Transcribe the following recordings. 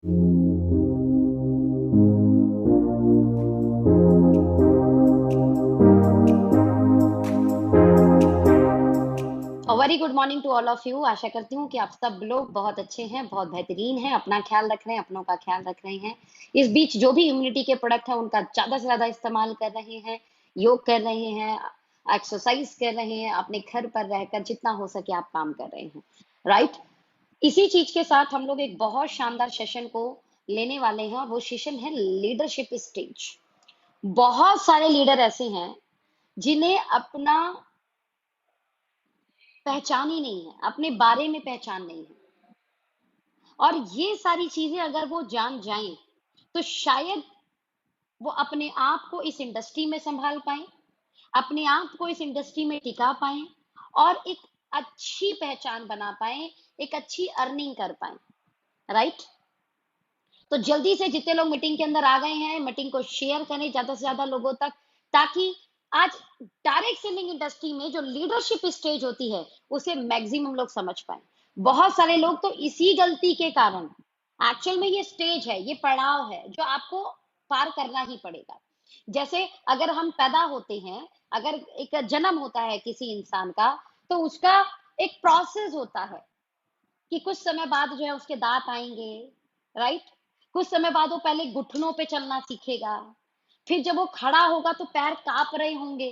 Very good morning to all of you. आशा करती हूँ कि आप सब लोग बहुत अच्छे हैं, बहुत बेहतरीन हैं, अपना ख्याल रख रहे हैं, अपनों का ख्याल रख रहे हैं। इस बीच जो भी इम्यूनिटी के प्रोडक्ट हैं उनका ज्यादा से ज्यादा इस्तेमाल कर रहे हैं, योग कर रहे हैं, एक्सरसाइज कर रहे हैं, अपने घर पर रहकर जितना हो सके आप काम कर रहे हैं, राइट। इसी चीज के साथ हम लोग एक बहुत शानदार सेशन को लेने वाले हैं। वो सेशन है लीडरशिप स्टेज। बहुत सारे लीडर ऐसे हैं जिन्हें अपना पहचान ही नहीं है, अपने बारे में पहचान नहीं है। और ये सारी चीजें अगर वो जान जाएं तो शायद वो अपने आप को इस इंडस्ट्री में संभाल पाए, अपने आप को इस इंडस्ट्री में टिका पाए और एक अच्छी पहचान बना पाए, एक अच्छी अर्निंग कर पाए, राइट। तो जल्दी से जितने लोग मीटिंग के अंदर आ गए हैं, मीटिंग को शेयर करें ज्यादा से ज्यादा लोगों तक, ताकि आज डायरेक्ट सेलिंग इंडस्ट्री में जो लीडरशिप स्टेज होती है उसे मैक्सिमम लोग समझ पाए। बहुत सारे लोग तो इसी गलती के कारण, एक्चुअल में ये स्टेज है, ये पड़ाव है जो आपको पार करना ही पड़ेगा। जैसे अगर हम पैदा होते हैं, अगर एक जन्म होता है किसी इंसान का, तो उसका एक प्रोसेस होता है कि कुछ समय बाद जो है उसके दांत आएंगे, राइट। कुछ समय बाद वो पहले घुटनों पे चलना सीखेगा, फिर जब वो खड़ा होगा तो पैर कांप रहे होंगे,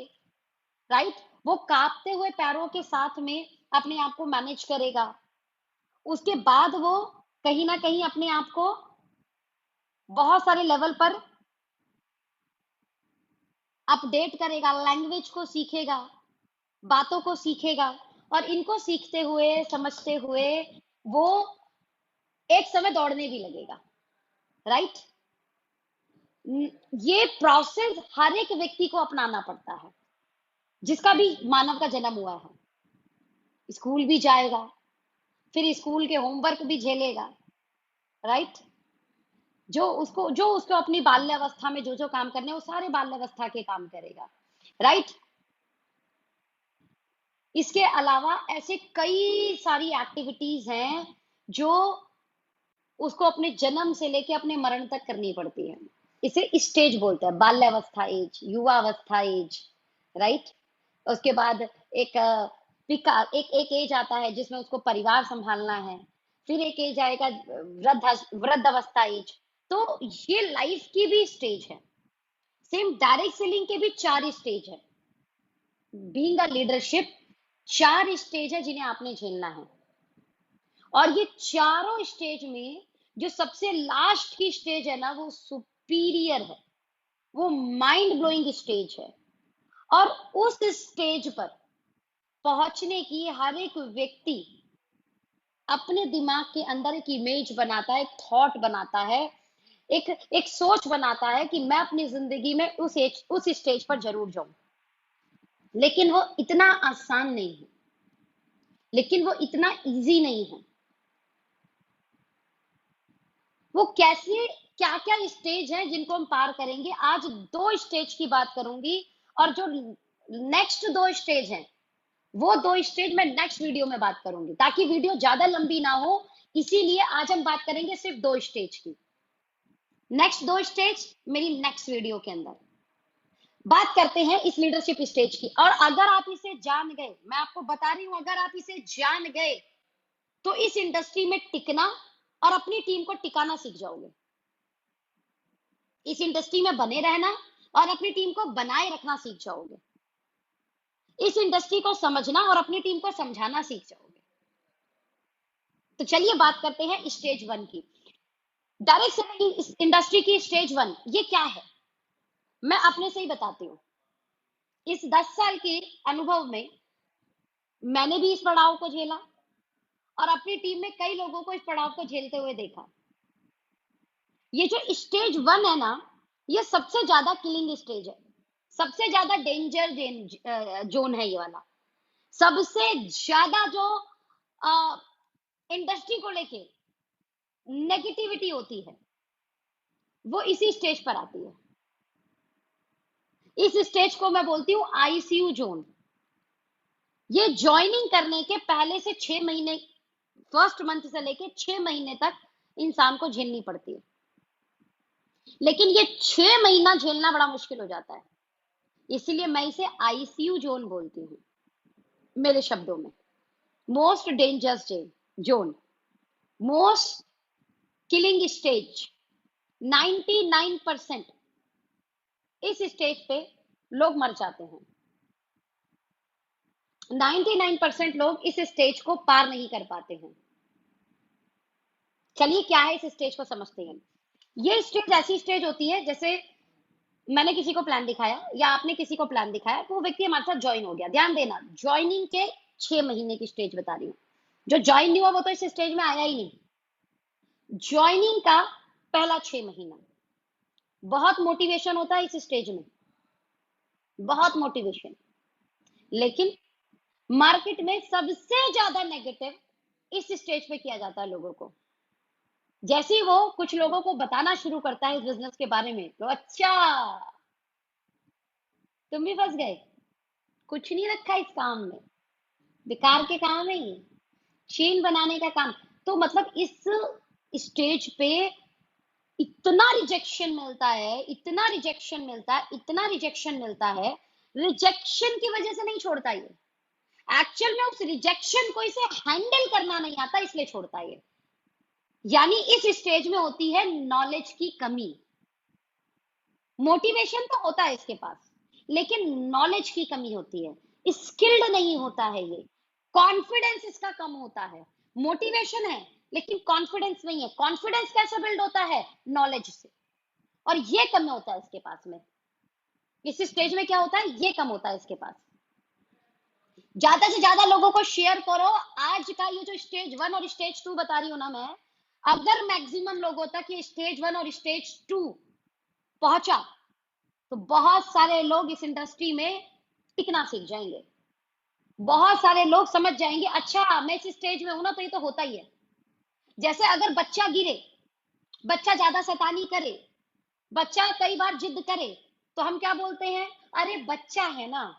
राइट। वो कांपते हुए पैरों के साथ में अपने आप को मैनेज करेगा। उसके बाद वो कहीं ना कहीं अपने आप को बहुत सारे लेवल पर अपडेट करेगा, लैंग्वेज को सीखेगा, बातों को सीखेगा। और इनको सीखते हुए समझते हुए वो एक समय दौड़ने भी लगेगा, राइट। ये प्रोसेस हर एक व्यक्ति को अपनाना पड़ता है, जिसका भी मानव का जन्म हुआ है। स्कूल भी जाएगा, फिर स्कूल के होमवर्क भी झेलेगा, राइट। जो उसको अपनी बाल्यावस्था में जो जो काम करने हैं, वो सारे बाल्यावस्था के काम करेगा, राइट। इसके अलावा ऐसे कई सारी एक्टिविटीज हैं जो उसको अपने जन्म से लेके अपने मरण तक करनी पड़ती है। इसे स्टेज बोलते हैं, बाल्यावस्था एज, युवावस्था एज, राइट। उसके बाद एक विकास, एक एज आता है जिसमें उसको परिवार संभालना है। फिर एक एज आएगा वृद्ध अवस्था एज। तो ये लाइफ की भी स्टेज है। सेम डायरेक्ट सेलिंग के भी 4 स्टेज है। बीइंग अ लीडरशिप 4 स्टेज है जिन्हें आपने झेलना है। और ये चारों स्टेज में जो सबसे लास्ट की स्टेज है ना, वो सुपीरियर है, वो माइंड ब्लोइंग स्टेज है। और उस स्टेज पर पहुंचने की हर एक व्यक्ति अपने दिमाग के अंदर एक इमेज बनाता है, एक थॉट बनाता है, एक एक सोच बनाता है कि मैं अपनी जिंदगी में उस स्टेज पर जरूर जाऊं। लेकिन वो इतना आसान नहीं है, लेकिन वो इतना इजी नहीं है। वो कैसे, क्या क्या स्टेज हैं जिनको हम पार करेंगे, आज 2 स्टेज की बात करूंगी। और जो नेक्स्ट 2 स्टेज हैं, वो 2 स्टेज मैं नेक्स्ट वीडियो में बात करूंगी, ताकि वीडियो ज्यादा लंबी ना हो। इसीलिए आज हम बात करेंगे सिर्फ 2 स्टेज की। नेक्स्ट 2 स्टेज मेरी नेक्स्ट वीडियो के अंदर बात करते हैं इस लीडरशिप स्टेज की। और अगर आप इसे जान गए, मैं आपको बता रही हूं, अगर आप इसे जान गए तो इस इंडस्ट्री में टिकना और अपनी टीम को टिकाना सीख जाओगे। इस इंडस्ट्री में बने रहना और अपनी टीम को बनाए रखना सीख जाओगे। इस इंडस्ट्री को समझना और अपनी टीम को समझाना सीख जाओगे। तो चलिए बात करते हैं स्टेज 1 की। डायरेक्ट सेलिंग इंडस्ट्री की स्टेज 1 ये क्या है, मैं अपने से ही बताती हूँ। इस 10 साल के अनुभव में मैंने भी इस पड़ाव को झेला और अपनी टीम में कई लोगों को इस पड़ाव को झेलते हुए देखा। ये जो स्टेज 1 है ना, ये सबसे ज्यादा किलिंग स्टेज है, सबसे ज्यादा डेंजर जोन है ये वाला। सबसे ज्यादा जो इंडस्ट्री को लेके नेगेटिविटी होती है, वो इसी स्टेज पर आती है। इस स्टेज को मैं बोलती हूँ आईसीयू जोन। ये ज्वाइनिंग करने के पहले से 6 महीने, फर्स्ट मंथ से लेके 6 महीने तक इंसान को झेलनी पड़ती है। लेकिन ये 6 महीना झेलना बड़ा मुश्किल हो जाता है। इसीलिए मैं इसे आईसीयू जोन बोलती हूँ, मेरे शब्दों में। Most dangerous zone, most killing stage. 99% इस स्टेज पे लोग मर जाते हैं। 99% लोग इस स्टेज को पार नहीं कर पाते हैं। चलिए क्या है इस स्टेज को समझते हैं। ये स्टेज ऐसी स्टेज होती है, जैसे मैंने किसी को प्लान दिखाया या आपने किसी को प्लान दिखाया, तो वो व्यक्ति हमारे साथ ज्वाइन हो गया। ध्यान देना, ज्वाइनिंग के 6 महीने की स्टेज बता रही हूँ। जो ज्वाइन नहीं हुआ वो तो इस स्टेज में आया ही नहीं। ज्वाइनिंग का पहला 6 महीना बहुत मोटिवेशन होता है इस स्टेज में, बहुत मोटिवेशन। लेकिन मार्केट में सबसे ज्यादा नेगेटिव इस स्टेज पे किया जाता है लोगों को। जैसे ही वो कुछ लोगों को बताना शुरू करता है इस बिजनेस के बारे में, तो अच्छा तुम भी फंस गए, कुछ नहीं रखा इस काम में, बेकार के काम है ये, चेन बनाने का काम। तो मतलब इस स्टेज पे इतना रिजेक्शन मिलता है, इतना रिजेक्शन मिलता है, इतना रिजेक्शन मिलता है। रिजेक्शन की वजह से नहीं छोड़ता ये, एक्चुअल में उस रिजेक्शन को इसे हैंडल करना नहीं आता, इसलिए छोड़ता है ये। यानी इस स्टेज में होती है नॉलेज की कमी। मोटिवेशन तो होता है इसके पास, लेकिन नॉलेज की कमी होती है, स्किल्ड नहीं होता है ये, कॉन्फिडेंस इसका कम होता है। मोटिवेशन है लेकिन कॉन्फिडेंस नहीं है। कॉन्फिडेंस कैसे बिल्ड होता है? नॉलेज से। और ये कम होता है इसके पास में। इस स्टेज में क्या होता है? ये कम होता है इसके पास। ज्यादा से ज्यादा लोगों को शेयर करो आज का ये जो स्टेज 1 और स्टेज 2 बता रही हूं ना मैं, अगर मैक्सिमम लोगों तक ये स्टेज 1 और स्टेज 2 पहुंचा, तो बहुत सारे लोग इस इंडस्ट्री में टिकना सीख जाएंगे। बहुत सारे लोग समझ जाएंगे, अच्छा मैं इस स्टेज में हूं ना, तो ये तो होता ही है। जैसे अगर बच्चा गिरे, बच्चा ज्यादा शैतानी करे, बच्चा कई बार जिद करे, तो हम क्या बोलते हैं? अरे बच्चा है ना।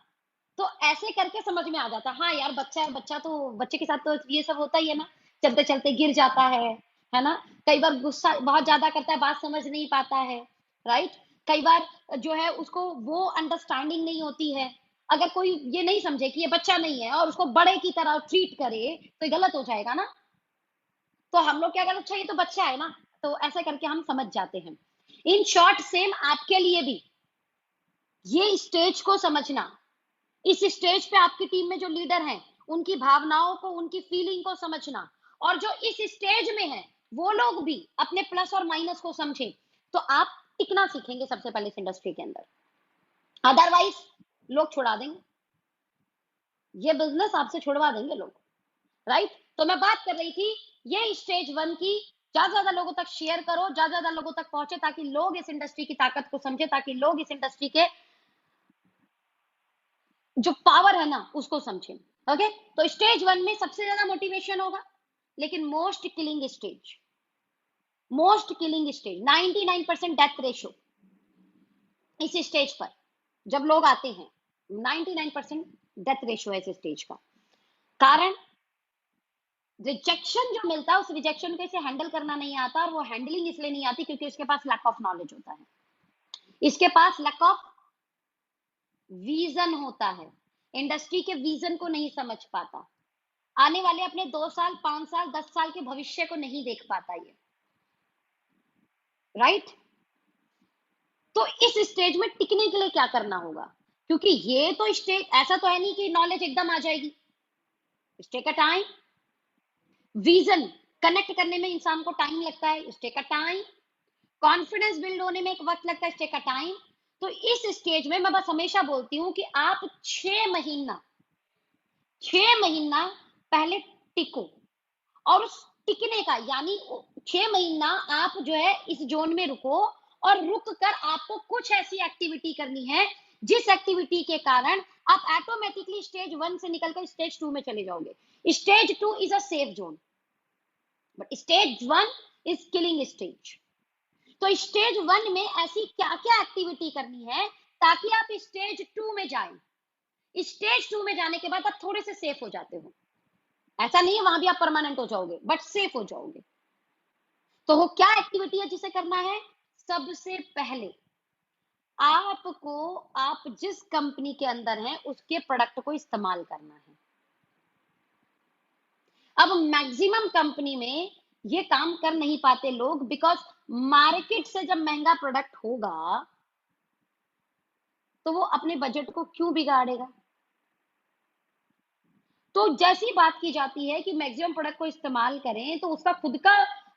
तो ऐसे करके समझ में आ जाता है, हाँ यार बच्चा है, बच्चा तो बच्चे के साथ तो ये सब होता ही है ना, चलते चलते गिर जाता है ना। कई बार गुस्सा बहुत ज्यादा करता है, बात समझ नहीं पाता है, राइट। कई बार जो है उसको वो अंडरस्टैंडिंग नहीं होती है। अगर कोई ये नहीं समझे कि ये बच्चा नहीं है और उसको बड़े की तरह ट्रीट करे, तो ये गलत हो जाएगा ना। तो हम लोग क्या करते, अच्छा ये तो बच्चा है ना, तो ऐसा करके हम समझ जाते हैं। इन शॉर्ट सेम आपके लिए भी ये स्टेज को समझना, इस स्टेज पे आपकी टीम में जो लीडर हैं उनकी भावनाओं को, उनकी फीलिंग को समझना, और जो इस स्टेज में है वो लोग भी अपने प्लस और माइनस को समझें, तो आप टिकना सीखेंगे सबसे पहले इस इंडस्ट्री के अंदर। अदरवाइज लोग छुड़ा देंगे, ये बिजनेस आपसे छुड़वा देंगे लोग, राइट। तो मैं बात कर रही थी ये स्टेज 1 की। ज्यादा ज्यादा लोगों तक शेयर करो, ज्यादा ज्यादा लोगों तक पहुंचे, ताकि लोग इस इंडस्ट्री की ताकत को समझे, ताकि लोग इस इंडस्ट्री के जो पावर है ना उसको समझें। ओके, तो स्टेज 1 में सबसे ज्यादा मोटिवेशन होगा, लेकिन most killing stage 99% death ratio इस स्टेज पर जब लोग आते हैं, 99% डेथ रेशो है इस स्टेज का। कारण रिजेक्शन जो मिलता है, उस रिजेक्शन को इसे हैंडल करना नहीं आता, और वो हैंडलिंग इसलिए नहीं आती क्योंकि इसके पास लैक ऑफ नॉलेज होता है, इसके पास लैक ऑफ विजन होता है, इंडस्ट्री के विजन को नहीं समझ पाता, आने वाले अपने 2 साल 5 साल 10 साल के भविष्य को नहीं देख पाता ये, राइट। तो इस स्टेज में टिकने के लिए क्या करना होगा? क्योंकि ये तो स्टेज ऐसा तो है नहीं कि नॉलेज एकदम आ जाएगी, take a time. Vision connect करने में इंसान को टाइम लगता है, take a time. Confidence build होने में एक वक्त लगता है, टेक अ टाइम। तो इस स्टेज में मैं बस हमेशा बोलती हूँ कि आप 6 महीना 6 महीना पहले टिको, और उस टिकने का यानी 6 महीना आप जो है इस जोन में रुको, और रुक कर आपको कुछ ऐसी एक्टिविटी करनी है जिस एक्टिविटी के कारण आप ऑटोमेटिकली स्टेज 1 से निकलकर स्टेज 2 में चले जाओगे। Stage 2 is a safe zone, but stage 1 is killing stage. तो स्टेज 1 में ऐसी क्या क्या एक्टिविटी करनी है ताकि आप स्टेज 2 में जाए। स्टेज 2 में जाने के बाद आप थोड़े से सेफ हो जाते हो, ऐसा नहीं है वहां भी आप परमानेंट हो जाओगे, बट सेफ हो जाओगे। तो वो क्या एक्टिविटी है जिसे करना है? सबसे पहले आपको, आप जिस कंपनी के अंदर हैं उसके प्रोडक्ट को इस्तेमाल करना है। अब मैक्सिमम कंपनी में ये काम कर नहीं पाते लोग, बिकॉज मार्केट से जब महंगा प्रोडक्ट होगा तो वो अपने बजट को क्यों बिगाड़ेगा? तो जैसी बात की जाती है कि मैक्सिमम प्रोडक्ट को इस्तेमाल करें, तो उसका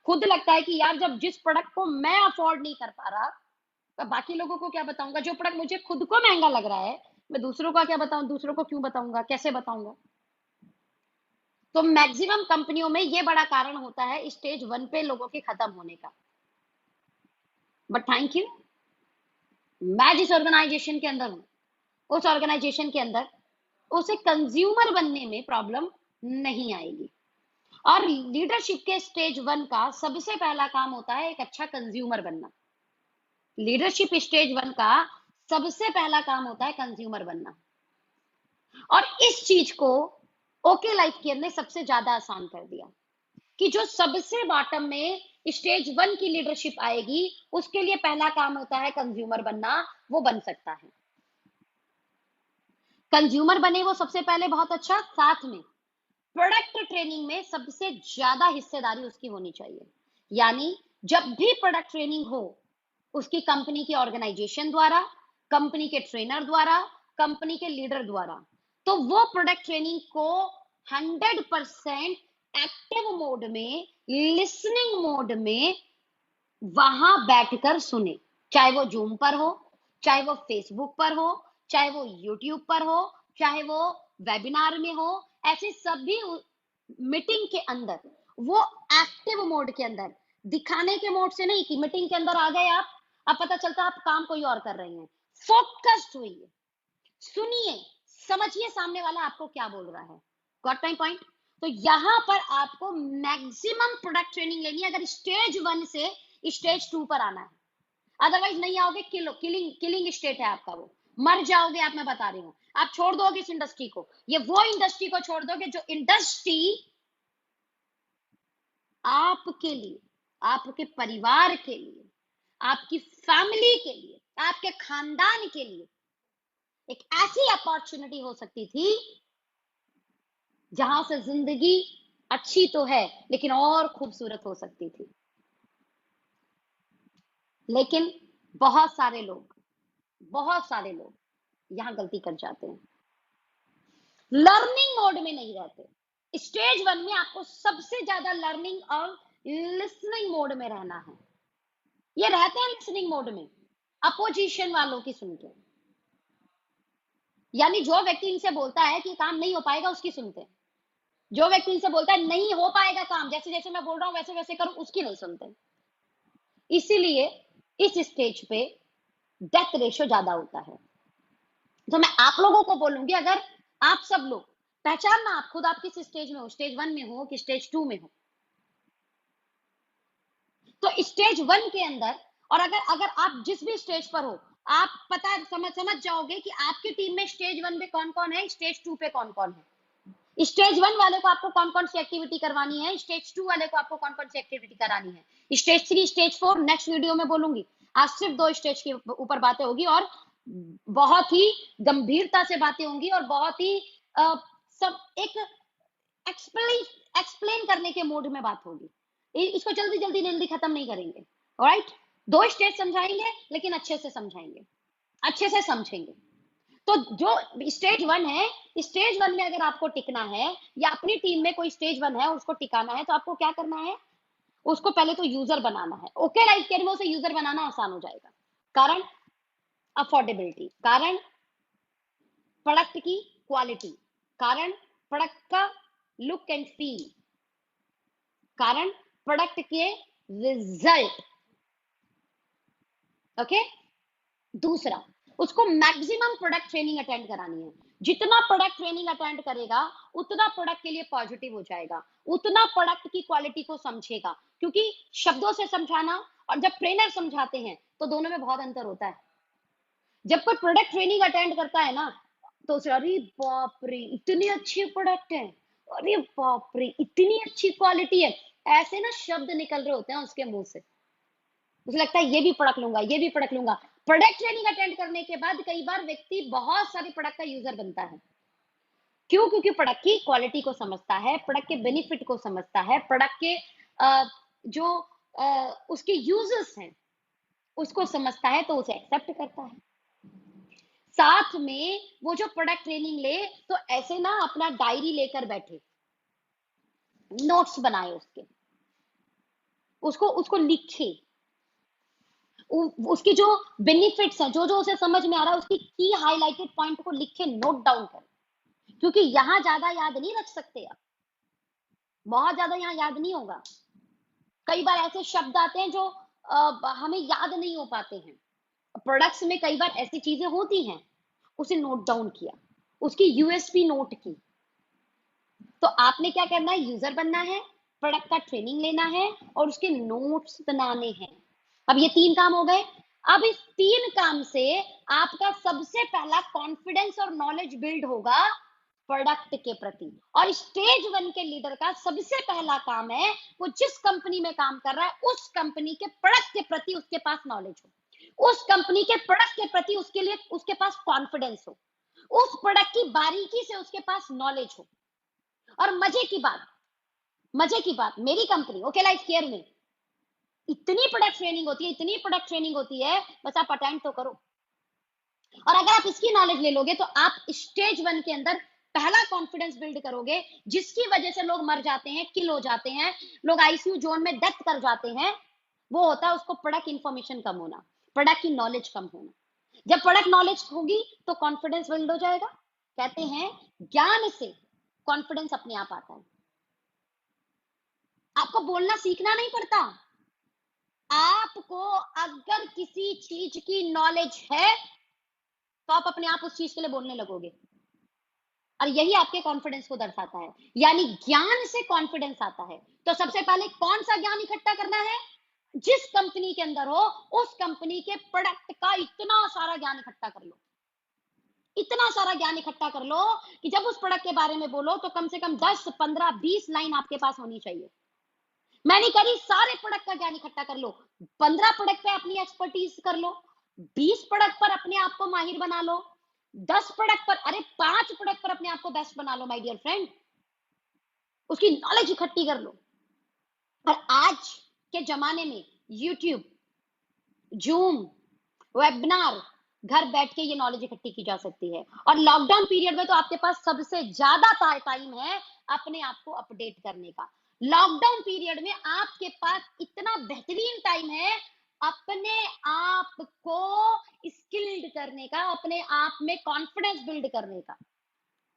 खुद लगता है कि यार जब जिस प्रोडक्ट को मैं अफोर्ड नहीं कर पा रहा, तो बाकी लोगों को क्या बताऊंगा? जो प्रोडक्ट मुझे खुद को महंगा लग रहा है, मैं दूसरों का क्या बताऊं? दूसरों को क्यों बताऊंगा? कैसे बताऊंगा? तो मैक्सिमम कंपनियों में ये बड़ा कारण होता है स्टेज वन पे लोगों के खत्म होने का। बट थैंक यू, मैं जिस ऑर्गेनाइजेशन के अंदर हूं, उस ऑर्गेनाइजेशन के अंदर उसे कंज्यूमर बनने में प्रॉब्लम नहीं आएगी। और लीडरशिप के स्टेज वन का सबसे पहला काम होता है एक अच्छा कंज्यूमर बनना। लीडरशिप स्टेज वन का सबसे पहला काम होता है कंज्यूमर बनना। और इस चीज को ओके लाइफ केयर ने सबसे ज्यादा आसान कर दिया कि जो सबसे बॉटम में स्टेज वन की लीडरशिप आएगी, उसके लिए पहला काम होता है कंज्यूमर बनना। वो बन सकता है, कंज्यूमर बने वो सबसे पहले, बहुत अच्छा। साथ में प्रोडक्ट ट्रेनिंग में सबसे ज्यादा हिस्सेदारी उसकी होनी चाहिए। यानी जब भी प्रोडक्ट ट्रेनिंग हो, उसकी कंपनी के ऑर्गेनाइजेशन द्वारा, कंपनी के ट्रेनर द्वारा, कंपनी के लीडर द्वारा, तो वो प्रोडक्ट ट्रेनिंग को 100% एक्टिव मोड में, लिसनिंग मोड में वहां बैठकर सुने। चाहे वो जूम पर हो, चाहे वो फेसबुक पर हो, चाहे वो यूट्यूब पर हो, चाहे वो वेबिनार में हो, ऐसे सभी मीटिंग के अंदर वो एक्टिव मोड के अंदर, दिखाने के मोड से नहीं कि मीटिंग के अंदर आ गए आप, अब पता चलता आप काम कोई और कर रही हैं। फोकस्ड हुई, सुनिए, समझिए सामने वाला आपको क्या बोल रहा है। Got my point? तो यहां पर आपको मैक्सिमम प्रोडक्ट ट्रेनिंग लेनी है अगर स्टेज वन से स्टेज टू पर आना है। अदरवाइज नहीं आओगे, किलिंग किलिंग स्टेट है आपका, वो मर जाओगे आप, मैं बता रही हूँ। आप छोड़ दोगे इस इंडस्ट्री को, ये वो इंडस्ट्री को छोड़ दोगे जो इंडस्ट्री आपके लिए, आपके परिवार के लिए, आपकी फैमिली के लिए, आपके खानदान के लिए एक ऐसी अपॉर्चुनिटी हो सकती थी जहां से जिंदगी अच्छी तो है लेकिन और खूबसूरत हो सकती थी। लेकिन बहुत सारे लोग यहां गलती कर जाते हैं, लर्निंग मोड में नहीं रहते। स्टेज वन में आपको सबसे ज्यादा लर्निंग और लिसनिंग मोड में रहना है। ये रहते हैं लिसनिंग मोड में, अपोजिशन वालों की सुनते हैं। यानी जो व्यक्ति इनसे बोलता है कि काम नहीं हो पाएगा, उसकी सुनते हैं। जो व्यक्ति इनसे बोलता है नहीं हो पाएगा काम, जैसे जैसे मैं बोल रहा हूं वैसे वैसे करो, उसकी नहीं सुनते। इसीलिए इस स्टेज पे डेथ रेशियो ज्यादा होता है। तो मैं आप लोगों को बोलूंगी, अगर आप सब लोग पहचानना, आप खुद आप किस स्टेज में हो, स्टेज वन में हो कि स्टेज टू में हो। तो स्टेज वन के अंदर, और अगर अगर आप जिस भी स्टेज पर हो, आप पता समझ जाओगे कि आपकी टीम में स्टेज वन पे कौन कौन है, स्टेज टू पे कौन कौन है। स्टेज वन वाले को आपको कौन कौन सी एक्टिविटी करवानी है, स्टेज टू वाले को आपको कौन कौन सी एक्टिविटी करानी है, stage three, stage four next video में बोलूंगी। आज सिर्फ 2 स्टेज के ऊपर बातें होगी, और बहुत ही गंभीरता से बातें होंगी, और बहुत ही सब एक एक्सप्लेन करने के मोड में बात होगी। इसको जल्दी जल्दी जल्दी खत्म नहीं करेंगे। ऑलराइट, 2 स्टेज समझाएंगे लेकिन अच्छे से समझाएंगे, अच्छे से समझेंगे। तो जो स्टेज वन है, स्टेज वन में अगर आपको टिकना है, या अपनी टीम में कोई स्टेज वन है उसको टिकाना है, तो आपको क्या करना है? उसको पहले तो यूजर बनाना है। ओके लाइफ केयर में उसे यूजर बनाना आसान हो जाएगा। कारण अफोर्डेबिलिटी, कारण प्रोडक्ट की क्वालिटी, कारण प्रोडक्ट का लुक एंड फील, कारण प्रोडक्ट के रिजल्ट। ओके, दूसरा, उसको मैक्सिमम प्रोडक्ट ट्रेनिंग अटेंड करानी है। जितना प्रोडक्ट ट्रेनिंग अटेंड करेगा, उतना प्रोडक्ट के लिए पॉजिटिव हो जाएगा, उतना प्रोडक्ट की क्वालिटी को समझेगा। क्योंकि शब्दों से समझाना और जब ट्रेनर समझाते हैं तो दोनों में बहुत अंतर होता है। जब कोई प्रोडक्ट ट्रेनिंग अटेंड करता है ना, तो उसे अरे बाप रे इतनी अच्छी प्रोडक्ट है, अरे बाप रे इतनी अच्छी क्वालिटी है, ऐसे ना शब्द निकल रहे होते हैं उसके मुंह से, उसे लगता है ये भी प्रोडक्ट लूंगा, ये भी प्रोडक्ट लूंगा। प्रोडक्ट ट्रेनिंग अटेंड करने के बाद कई बार व्यक्ति बहुत सारे प्रोडक्ट का यूजर बनता है। क्यों? क्योंकि प्रोडक्ट की क्वालिटी को समझता है, प्रोडक्ट के बेनिफिट को समझता है, प्रोडक्ट के जो उसके यूजर्स हैं उसको समझता है, तो उसे एक्सेप्ट करता है। साथ में वो जो प्रोडक्ट ट्रेनिंग ले, तो ऐसे ना अपना डायरी लेकर बैठे, नोट्स बनाए उसको उसको लिखे, उसकी जो बेनिफिट्स हैं, जो जो उसे समझ में आ रहा है, उसकी की हाईलाइटेड पॉइंट को लिखे, नोट डाउन करे। क्योंकि यहां ज्यादा याद नहीं रख सकते आप, बहुत ज्यादा यहाँ याद नहीं होगा। कई बार ऐसे शब्द आते हैं जो हमें याद नहीं हो पाते हैं। प्रोडक्ट्स में कई बार ऐसी चीजें होती हैं, उसे नोट डाउन किया, उसकी यूएसपी नोट की। तो आपने क्या करना है? यूजर बनना है, प्रोडक्ट का ट्रेनिंग लेना है और उसके नोट्स बनाने हैं। अब ये 3 काम हो गए। अब इस 3 काम से आपका सबसे पहला कॉन्फिडेंस और नॉलेज बिल्ड होगा प्रोडक्ट के प्रति। और स्टेज 1 के लीडर का सबसे पहला काम है, वो जिस कंपनी में काम कर रहा है उस कंपनी के प्रोडक्ट के प्रति उसके पास नॉलेज हो, उस कंपनी के प्रोडक्ट के प्रति उसके लिए उसके पास कॉन्फिडेंस हो, उस प्रोडक्ट की बारीकी से उसके पास नॉलेज हो। और मजे की बात, मेरी कंपनी ओके लाइफ केयर में इतनी प्रोडक्ट ट्रेनिंग होती है, इतनी प्रोडक्ट ट्रेनिंग होती है, बस आप अटेंड तो करो। और अगर आप इसकी नॉलेज ले लोगे तो आप स्टेज 1 के अंदर पहला कॉन्फिडेंस बिल्ड करोगे, जिसकी वजह से लोग मर जाते हैं, किल हो जाते हैं, लोग आईसीयू जोन में डेथ कर जाते हैं। वो होता है उसको प्रोडक्ट इंफॉर्मेशन कम होना, प्रोडक्ट की नॉलेज कम होना। जब प्रोडक्ट नॉलेज होगी तो कॉन्फिडेंस बिल्ड हो जाएगा। कहते हैं ज्ञान से कॉन्फिडेंस अपने आप आता है। आपको बोलना सीखना नहीं पड़ता। आपको अगर किसी चीज की नॉलेज है तो आप अपने आप उस चीज के लिए बोलने लगोगे, और यही आपके कॉन्फिडेंस को दर्शाता है। यानी ज्ञान से कॉन्फिडेंस आता है। तो सबसे पहले कौन सा ज्ञान इकट्ठा करना है? जिस कंपनी के अंदर हो उस कंपनी के प्रोडक्ट का इतना सारा ज्ञान इकट्ठा कर लो, इतना सारा ज्ञान इकट्ठा कर लो कि जब उस प्रोडक्ट के बारे में बोलो तो कम से कम 10 15 20 लाइन आपके पास होनी चाहिए। मैं नहीं करी सारे प्रोडक्ट का ज्ञान इकट्ठा कर लो, 15 प्रोडक्ट पे अपनी एक्सपर्टीज कर लो, 20 प्रोडक्ट पर अपने आप को माहिर बना लो, 10 प्रोडक्ट पर, अरे 5 प्रोडक्ट पर अपने आप को बेस्ट बना लो माय डियर फ्रेंड। उसकी नॉलेज इकट्ठी कर लो। और आज के जमाने में यूट्यूब, जूम, वेबिनार, घर बैठ के ये नॉलेज इकट्ठी की जा सकती है। और लॉकडाउन पीरियड में तो आपके पास सबसे ज्यादा टाइम है अपने आप को अपडेट करने का। लॉकडाउन पीरियड में आपके पास इतना बेहतरीन टाइम है अपने आप को स्किल्ड करने का, अपने आप में कॉन्फिडेंस बिल्ड करने का।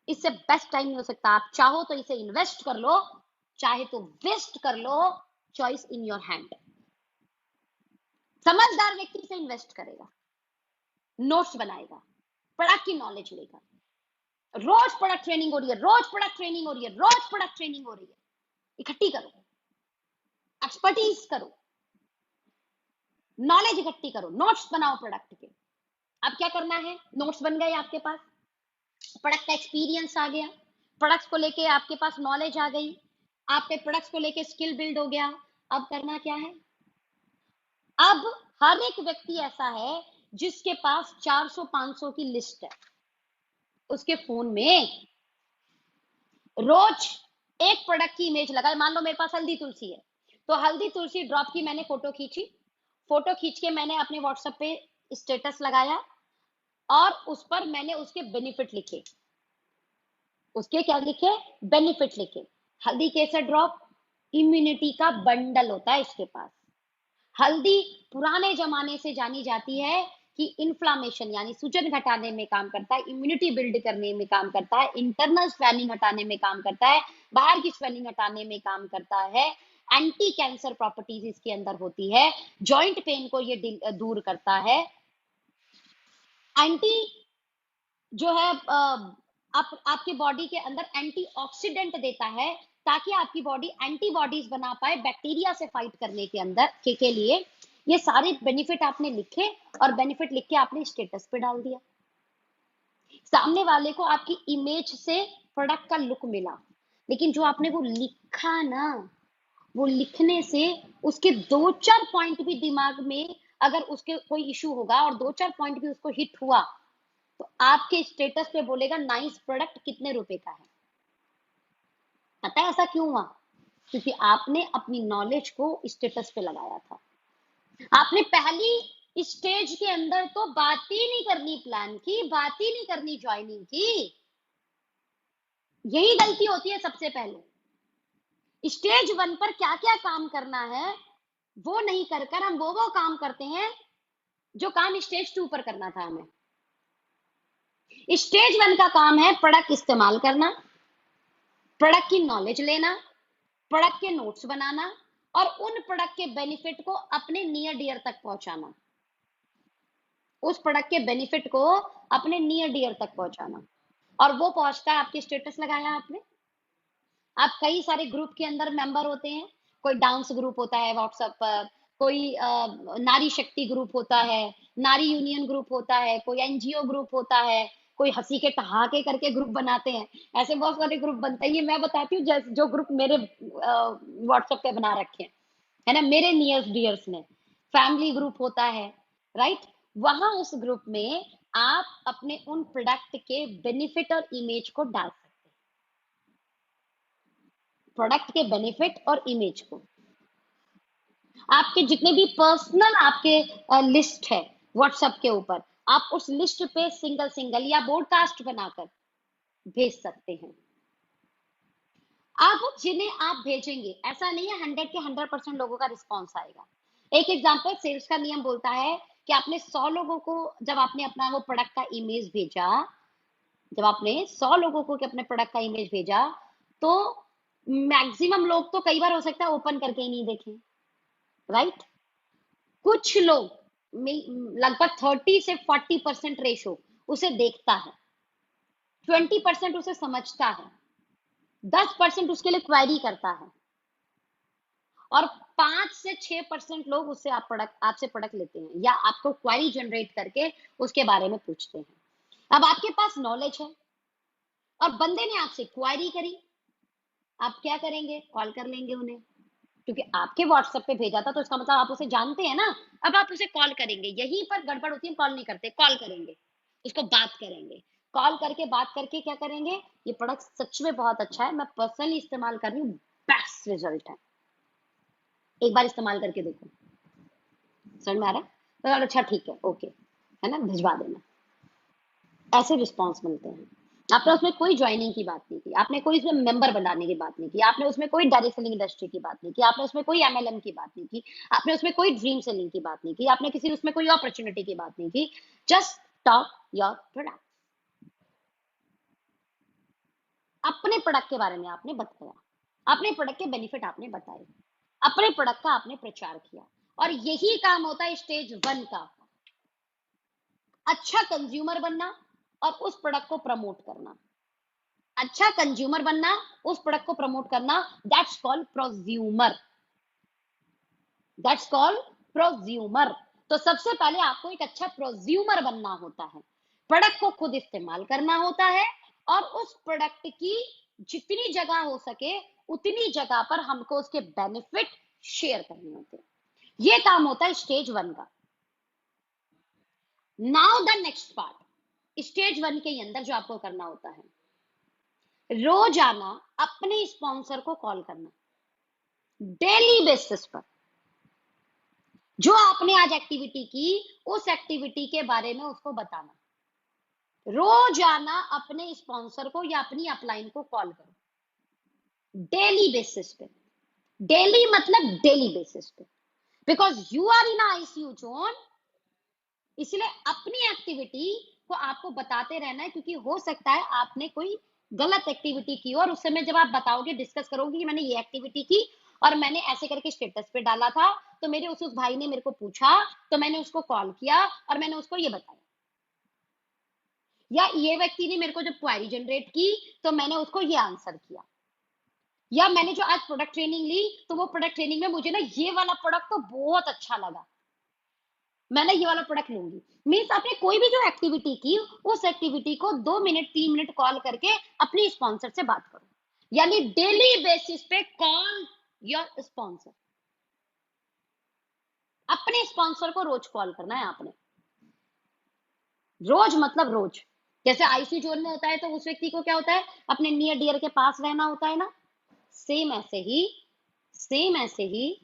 इससे बेस्ट टाइम नहीं हो सकता। आप चाहो तो इसे इन्वेस्ट कर लो, चाहे तो वेस्ट कर लो, चॉइस इन योर हैंड। समझदार व्यक्ति इसे इन्वेस्ट करेगा, नोट्स बनाएगा, प्रोडक्ट की नॉलेज लेगा। रोज प्रोडक्ट ट्रेनिंग हो रही है, रोज प्रोडक्ट ट्रेनिंग हो रही है, रोज प्रोडक्ट ट्रेनिंग हो रही है। इकट्ठी करो, एक्सपर्टीज करो, नॉलेज इकट्ठी करो, नोट्स बनाओ प्रोडक्ट के। अब क्या करना है? नोट्स बन गए आपके पास, प्रोडक्ट का एक्सपीरियंस आ गया, प्रोडक्ट्स को लेके आपके पास नॉलेज आ गई, आपके प्रोडक्ट्स को लेके स्किल बिल्ड हो गया। अब करना क्या है? अब हर एक व्यक्ति ऐसा है जिसके पास 400-500 की लिस्ट है उसके फोन में। रोज एक प्रोडक्ट की इमेज लगाए। मान लो मेरे पास हल्दी तुलसी है, तो हल्दी तुलसी ड्रॉप की मैंने फोटो खींची, फोटो खींच के मैंने अपने व्हाट्सएप पे स्टेटस लगाया और उस पर मैंने उसके बेनिफिट लिखे। उसके क्या लिखे? बेनिफिट लिखे। हल्दी केसर ड्रॉप इम्यूनिटी का बंडल होता है इसके पास। हल्दी पुराने जमाने से जानी जाती है कि इन्फ्लामेशन यानी सूजन घटाने में काम करता है, इम्यूनिटी बिल्ड करने में काम करता है, इंटरनल स्वेलिंग हटाने में काम करता है, बाहर की स्वेलिंग हटाने में काम करता है, एंटी कैंसर प्रॉपर्टीज इसके अंदर होती है, जॉइंट पेन को ये दूर करता है, एंटी जो है आपकी बॉडी के अंदर एंटीऑक्सीडेंट देता है ताकि आपकी बॉडी एंटीबॉडीज बना पाए बैक्टीरिया से फाइट करने के अंदर के लिए। ये सारे बेनिफिट आपने लिखे और बेनिफिट लिख के आपने स्टेटस पे डाल दिया। सामने वाले को आपकी इमेज से प्रोडक्ट का लुक मिला, लेकिन जो आपने वो लिखा ना, वो लिखने से उसके 2-4 पॉइंट भी दिमाग में, अगर उसके कोई इश्यू होगा और 2-4 पॉइंट भी उसको हिट हुआ, तो आपके स्टेटस पे बोलेगा नाइस प्रोडक्ट, कितने रुपए का है। पता है ऐसा क्यों हुआ? क्योंकि आपने अपनी नॉलेज को स्टेटस पे लगाया था। आपने पहली स्टेज के अंदर तो बात ही नहीं करनी प्लान की, बात ही नहीं करनी ज्वाइनिंग की। यही गलती होती है सबसे पहले। स्टेज 1 पर क्या क्या काम करना है वो नहीं कर कर हम वो काम करते हैं जो काम स्टेज 2 पर करना था हमें। स्टेज 1 का काम है प्रोडक्ट इस्तेमाल करना, प्रोडक्ट की नॉलेज लेना, प्रोडक्ट के नोट्स बनाना और उन प्रोडक्ट के बेनिफिट को अपने नियर डियर तक पहुंचाना। उस प्रोडक्ट के बेनिफिट को अपने नियर डियर तक पहुंचाना। और वो पहुंचता है, आपके स्टेटस लगाया आपने। आप कई सारे ग्रुप के अंदर मेंबर होते हैं। कोई डांस ग्रुप होता है व्हाट्सएप पर, कोई नारी शक्ति ग्रुप होता है, नारी यूनियन ग्रुप होता है, कोई एनजीओ ग्रुप होता है, कोई हंसी के ठहाके करके ग्रुप बनाते हैं। ऐसे बहुत सारे ग्रुप बनते हैं। ये मैं बताती हूँ जो ग्रुप मेरे व्हाट्सएप पे बना रखे हैं, है ना, मेरे नियर्स डियर्स ने। फैमिली ग्रुप होता है, राइट। वहां उस ग्रुप में आप अपने उन प्रोडक्ट के बेनिफिट और इमेज को डाल सकते हैं। प्रोडक्ट के बेनिफिट और इमेज को, आपके जितने भी पर्सनल आपके लिस्ट है व्हाट्सएप के ऊपर, आप उस लिस्ट पे सिंगल सिंगल या ब्रॉडकास्ट बनाकर भेज सकते हैं। अब जिन्हें आप भेजेंगे, ऐसा नहीं है 100 के 100% लोगों का रिस्पॉन्स आएगा। एक एग्जांपल, सेल्स का नियम बोलता है कि आपने 100 लोगों को, जब आपने अपना वो प्रोडक्ट का इमेज भेजा, जब आपने 100 लोगों को अपने प्रोडक्ट का इमेज भेजा, तो मैक्सिमम लोग तो कई बार हो सकता है ओपन करके ही नहीं देखें, राइट। कुछ लोग लगभग 30 से 40% रेशो उसे देखता है, 20% उसे समझता है, 10% उसके लिए क्वेरी करता है और 5 से 6% लोग उससे आपसे प्रोडक्ट लेते हैं या आपको क्वेरी जनरेट करके उसके बारे में पूछते हैं। अब आपके पास नॉलेज है और बंदे ने आपसे क्वेरी करी, आप क्या करेंगे? कॉल कर लेंगे उन्हें, क्योंकि आपके व्हाट्सएप पे भेजा था तो इसका मतलब आप उसे जानते हैं ना। अब आप उसे कॉल करेंगे, यहीं पर गड़बड़ होती है, कॉल नहीं करते, कॉल करेंगे, उसको बात करेंगे। कॉल करके बात करके क्या करेंगे? ये प्रोडक्ट सच में बहुत अच्छा है, मैं पर्सनली इस्तेमाल कर रही हूँ, बेस्ट रिजल्ट है, एक बार इस्तेमाल करके देखो, समझ में आ रहा है? तो अच्छा ठीक है, ओके, है ना, भिजवा देना। ऐसे रिस्पॉन्स मिलते हैं। आपने उसमें कोई ज्वाइनिंग की बात नहीं की, आपने कोई उसमें मेंबर बनाने की बात नहीं की, आपने उसमें कोई डायरेक्ट सेलिंग इंडस्ट्री की बात नहीं की, आपने उसमें कोई एमएलएम की बात नहीं की, आपने उसमें कोई ड्रीम सेलिंग की बात नहीं की, आपने किसी उसमें कोई अपॉर्चुनिटी की बात नहीं की। Just talk your product. अपने प्रोडक्ट के बारे में आपने बताया, अपने प्रोडक्ट के बेनिफिट आपने बताए, अपने प्रोडक्ट का आपने प्रचार किया। और यही काम होता है स्टेज 1 का, अच्छा कंज्यूमर बनना और उस प्रोडक्ट को प्रमोट करना। अच्छा कंज्यूमर बनना, उस प्रोडक्ट को प्रमोट करना, that's called prosumer, that's called prosumer. तो सबसे पहले आपको एक अच्छा प्रोज्यूमर बनना होता है, प्रोडक्ट को खुद इस्तेमाल करना होता है और उस प्रोडक्ट की जितनी जगह हो सके उतनी जगह पर हमको उसके बेनिफिट शेयर करने होते हैं। ये काम होता है स्टेज 1 का। Now the next part, stage 1 के अंदर जो आपको करना होता है, रोजाना अपने स्पॉन्सर को कॉल करना, डेली बेसिस पर। जो आपने आज एक्टिविटी की, उस एक्टिविटी के बारे में उसको बताना। रोजाना अपने स्पॉन्सर को या अपनी अपलाइन को कॉल करो, डेली बेसिस पे। डेली मतलब डेली बेसिस पे, because you are in ICU zone, इसलिए अपनी एक्टिविटी को आपको बताते रहना है। क्योंकि हो सकता है आपने कोई गलत एक्टिविटी की और उस समय जब आप बताओगे, डिस्कस करोगे कि मैंने ये एक्टिविटी की और मैंने ऐसे करके स्टेटस पे डाला था, तो मेरे उस भाई ने मेरे को पूछा, तो मैंने उसको कॉल किया और मैंने उसको ये बताया, या ये व्यक्ति ने मेरे को जब क्वेरी जनरेट की तो मैंने उसको ये आंसर किया, या मैंने जो आज प्रोडक्ट ट्रेनिंग ली तो वो प्रोडक्ट ट्रेनिंग में मुझे ना ये वाला प्रोडक्ट तो बहुत अच्छा लगा, मैंने ये वाला प्रोडक्ट लूंगी। मीन्स आपने कोई भी जो एक्टिविटी की, उस एक्टिविटी को 2 मिनट 3 मिनट कॉल करके अपनी स्पॉन्सर से बात करो, यानी डेली बेसिस पे कॉल योर स्पॉन्सर। अपने स्पॉन्सर को रोज कॉल करना है आपने, रोज मतलब रोज। जैसे आईसीयू जोन में होता है तो उस व्यक्ति को क्या होता है, अपने नियर डियर के पास रहना होता है ना, सेम ऐसे ही, सेम ऐसे ही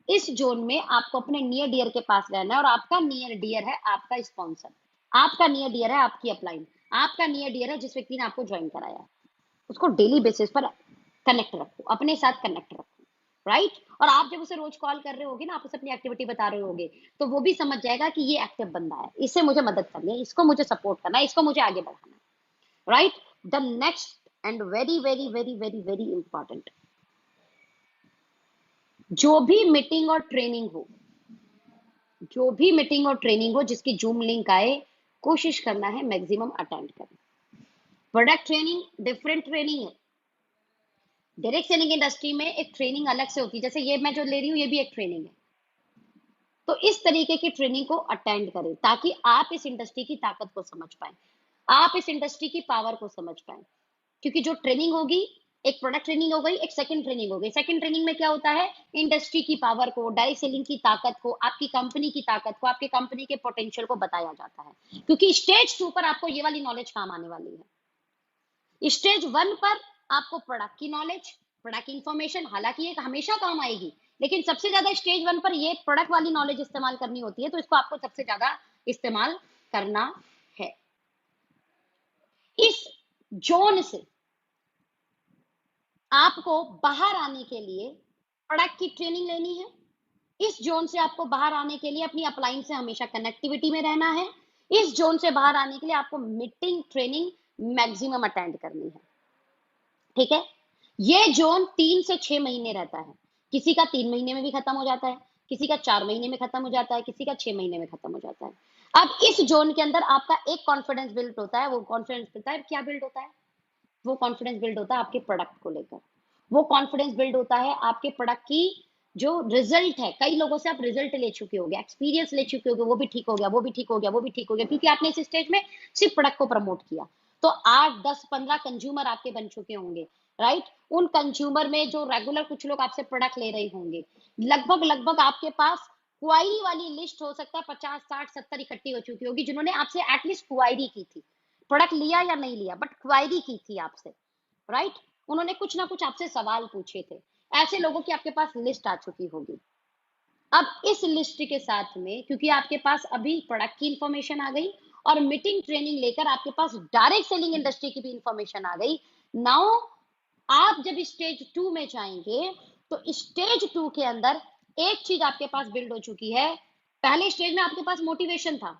इस जोन में आपको अपने नियर डियर के पास रहना है। और आपका नियर डियर है आपका स्पॉन्सर, आपका नियर डियर है आपकी अपलाइन, आपका नियर डियर है जिस व्यक्ति ने आपको ज्वाइन कराया। उसको डेली बेसिस पर कनेक्ट रखो, अपने साथ कनेक्ट रखो, राइट। और आप जब उसे रोज कॉल कर रहे होगे ना, आप उसे अपनी एक्टिविटी बता रहे होगे, तो वो भी समझ जाएगा कि ये एक्टिव बंदा है, इससे मुझे मदद करनी है, इसको मुझे सपोर्ट करना है, इसको मुझे आगे बढ़ाना है, right. The next and very very very very very important, जो भी मीटिंग और ट्रेनिंग हो, जो भी मीटिंग और ट्रेनिंग हो जिसकी जूम लिंक आए, कोशिश करना है मैक्सिमम अटेंड करें। प्रोडक्ट ट्रेनिंग डिफरेंट ट्रेनिंग है, डायरेक्ट सेलिंग इंडस्ट्री में एक ट्रेनिंग अलग से होती है, जैसे ये मैं जो ले रही हूँ ये भी एक ट्रेनिंग है। तो इस तरीके की ट्रेनिंग को अटेंड करें ताकि आप इस इंडस्ट्री की ताकत को समझ पाए, आप इस इंडस्ट्री की पावर को समझ पाए। क्योंकि जो ट्रेनिंग होगी, एक प्रोडक्ट ट्रेनिंग हो गई, एक सेकंड ट्रेनिंग हो गई। सेकंड ट्रेनिंग में क्या होता है, इंडस्ट्री की पावर को, डायरेक्ट सेलिंग की ताकत को, आपकी कंपनी की ताकत को, आपकी कंपनी के पोटेंशियल को बताया जाता है। क्योंकि स्टेज 2 पर आपको ये वाली नॉलेज काम आने वाली है। स्टेज 1 पर आपको प्रोडक्ट की नॉलेज, प्रोडक्ट इंफॉर्मेशन, हालांकि ये हमेशा काम आएगी, लेकिन सबसे ज्यादा स्टेज 1 पर ये प्रोडक्ट वाली नॉलेज इस्तेमाल करनी होती है, तो इसको आपको सबसे ज्यादा इस्तेमाल करना है। इस जोन से आपको बाहर आने के लिए प्रोडक्ट की ट्रेनिंग लेनी है। इस जोन से आपको बाहर आने के लिए अपनी अपलाइन से हमेशा कनेक्टिविटी में रहना है। इस जोन से बाहर आने के लिए आपको मीटिंग ट्रेनिंग मैक्सिमम अटेंड करनी है, ठीक है। ये जोन 3 से 6 महीने रहता है, किसी का 3 महीने में भी खत्म हो जाता है, किसी का 4 महीने में खत्म हो जाता है, किसी का 6 महीने में खत्म हो जाता है। अब इस जोन के अंदर आपका एक कॉन्फिडेंस बिल्ड होता है। वो कॉन्फिडेंस होता है, क्या बिल्ड होता है, वो कॉन्फिडेंस बिल्ड होता है आपके प्रोडक्ट को लेकर। वो कॉन्फिडेंस बिल्ड होता है आपके प्रोडक्ट की जो रिजल्ट है। कई लोगों से आप रिजल्ट ले चुके होगे, एक्सपीरियंस ले चुके होगे, वो भी ठीक हो गया, वो भी ठीक हो गया, वो भी ठीक हो गया, क्योंकि आपने इस स्टेज में सिर्फ प्रोडक्ट को प्रमोट किया। तो 8 10 15 कंज्यूमर आपके बन चुके होंगे, राइट। उन कंज्यूमर में जो रेगुलर कुछ लोग आपसे प्रोडक्ट ले रहे होंगे, लगभग लगभग आपके पास क्वायरी वाली लिस्ट हो सकता है 50 60 70 इकट्ठी हो चुकी होगी, जिन्होंने आपसे एटलीस्ट क्वायरी की थी, प्रोडक्ट लिया या नहीं लिया, बट क्वायरी की थी आपसे, राइट। उन्होंने कुछ ना कुछ आपसे सवाल पूछे थे। ऐसे लोगों की आपके पास लिस्ट आ चुकी होगी। अब इस लिस्ट के साथ में, क्योंकि आपके पास अभी प्रोडक्ट की इंफॉर्मेशन आ गई और मीटिंग ट्रेनिंग लेकर आपके पास डायरेक्ट सेलिंग इंडस्ट्री की भी इंफॉर्मेशन आ गई, नाउ आप जब स्टेज 2 में जाएंगे, तो स्टेज 2 के अंदर एक चीज आपके पास बिल्ड हो चुकी है। पहले स्टेज में आपके पास मोटिवेशन था,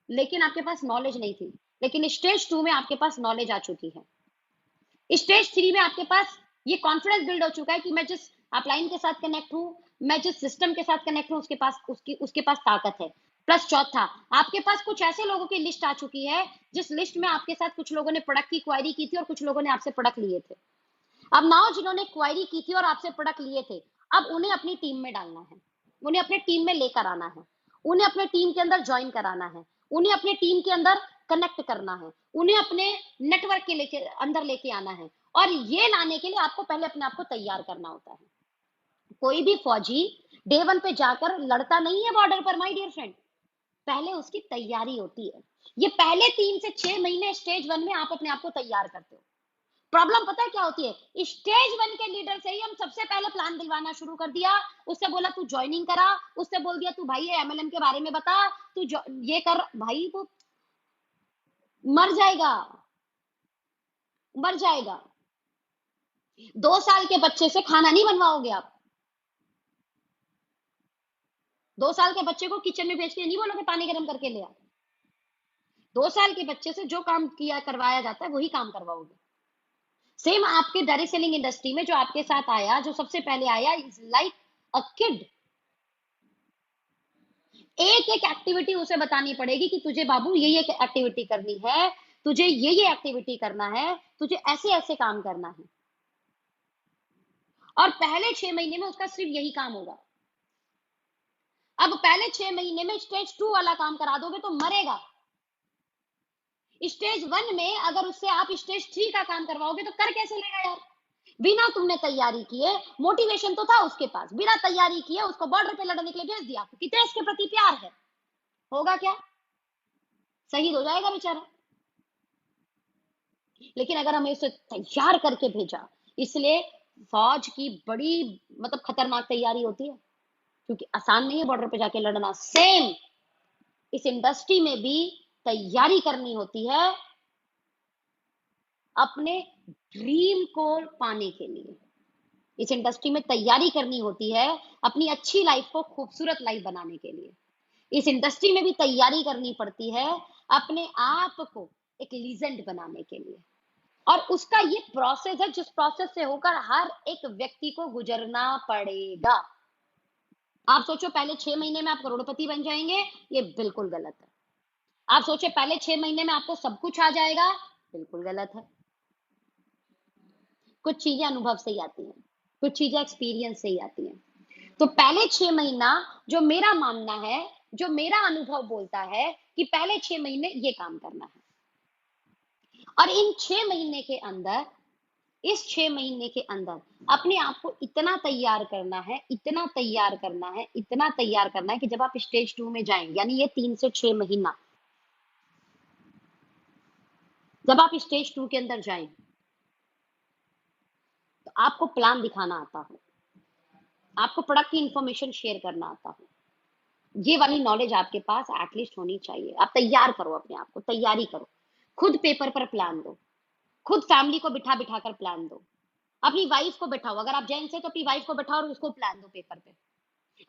लेकिन आपके पास नॉलेज नहीं थी, लेकिन स्टेज 2 में आपके पास नॉलेज आ चुकी है। स्टेज 3 में आपके पास ये कॉन्फिडेंस बिल्ड हो चुका है कि मैं जिस अपलाइन के साथ कनेक्ट हूं, मैं जिस सिस्टम के साथ कनेक्ट हूं, उसके पास ताकत है। प्लस चौथा, आपके पास कुछ ऐसे लोगों की लिस्ट आ चुकी है जिस लिस्ट में आपके साथ कुछ लोगों ने प्रोडक्ट की क्वायरी की थी और कुछ लोगों ने आपसे प्रोडक्ट लिए थे। अब नाउ जिन्होंने क्वायरी की थी और आपसे प्रोडक्ट लिए थे, अब उन्हें अपनी टीम में डालना है, उन्हें अपने टीम में लेकर आना है, उन्हें अपने टीम के अंदर ज्वाइन कराना है, उन्हें अपने टीम के अंदर कनेक्ट करना है, उन्हें अपने नेटवर्क के लेके अंदर लेके आना है। और ये लाने के लिए आपको पहले अपने आप को तैयार करना होता है। कोई भी फौजी डे 1 पे जाकर लड़ता नहीं है बॉर्डर पर, माय डियर फ्रेंड। पहले उसकी तैयारी होती है। ये पहले 3 से 6 महीने स्टेज 1 में आप अपने आप को तैयार करते हो। प्रॉब्लम पता है क्या होती है, स्टेज 1 के लीडर से ही हम सबसे पहले प्लान दिलवाना शुरू कर दिया। उससे बोला तू ज्वाइनिंग करा, उससे बोल दिया तू भाई ये एमएलएम के बारे में बता, तू ये कर, भाई वो मर जाएगा, मर जाएगा। 2 साल के बच्चे से खाना नहीं बनवाओगे आप। 2 साल के बच्चे को किचन में भेज के नहीं बोलोगे पानी गर्म करके ले आ। 2 साल के बच्चे से जो काम किया करवाया जाता है वही काम करवाओगे। सेम आपके डायरेक्ट सेलिंग इंडस्ट्री में जो आपके साथ आया, जो सबसे पहले आया, इज लाइक अ किड। एक एक एक्टिविटी उसे बतानी पड़ेगी कि तुझे बाबू ये एक्टिविटी करनी है, तुझे ये एक्टिविटी करना है, तुझे ऐसे ऐसे काम करना है। और पहले 6 महीने में उसका सिर्फ यही काम होगा। अब पहले 6 महीने में स्टेज 2 वाला काम करा दोगे तो मरेगा। स्टेज 1 में अगर उससे आप स्टेज 3 का काम करवाओगे तो कर कैसे लेगा यार। बिना तुमने तैयारी किए, मोटिवेशन तो था उसके पास, बिना तैयारी किए उसको बॉर्डर पे लड़ने के लिए भेज दिया, क्योंकि देश के प्रति प्यार है। होगा क्या? शहीद हो जाएगा बेचारा। लेकिन अगर हमें उसे तैयार करके भेजा, इसलिए फौज की बड़ी मतलब खतरनाक तैयारी होती है, क्योंकि आसान नहीं है बॉर्डर पे जाके लड़ना। सेम इस इंडस्ट्री में भी तैयारी करनी होती है अपने ड्रीम को पाने के लिए। इस इंडस्ट्री में तैयारी करनी होती है अपनी अच्छी लाइफ को खूबसूरत लाइफ बनाने के लिए। इस इंडस्ट्री में भी तैयारी करनी पड़ती है अपने आप को एक लीजेंड बनाने के लिए। और उसका ये प्रोसेस है जिस प्रोसेस से होकर हर एक व्यक्ति को गुजरना पड़ेगा। आप सोचो पहले 6 महीने में आप करोड़पति बन जाएंगे, ये बिल्कुल गलत है। आप सोचे पहले 6 महीने में आपको सब कुछ आ जाएगा, बिल्कुल गलत है। कुछ चीजें अनुभव से ही आती हैं, कुछ चीजें एक्सपीरियंस से ही आती हैं। तो पहले 6 महीना, जो मेरा मानना है, जो मेरा अनुभव बोलता है कि पहले 6 महीने ये काम करना है, और इन 6 महीने के अंदर, इस 6 महीने के अंदर अपने आप को इतना तैयार करना है, इतना तैयार करना है, इतना तैयार करना है कि जब आप स्टेज 2 में जाएं, यानी ये 3 से 6 महीना, जब आप स्टेज 2 के अंदर जाएं तो आपको प्लान दिखाना आता हो, आपको प्रोडक्ट की इंफॉर्मेशन शेयर करना आता हो, ये वाली नॉलेज आपके पास एटलीस्ट होनी चाहिए। आप तैयार करो अपने आप को, तैयारी करो, खुद पेपर पर प्लान दो, खुद फैमिली को बिठा बिठा कर प्लान दो, अपनी वाइफ को बैठाओ, अगर आप जेंट्स है तो अपनी वाइफ को बैठाओ और उसको प्लान दो पेपर पे,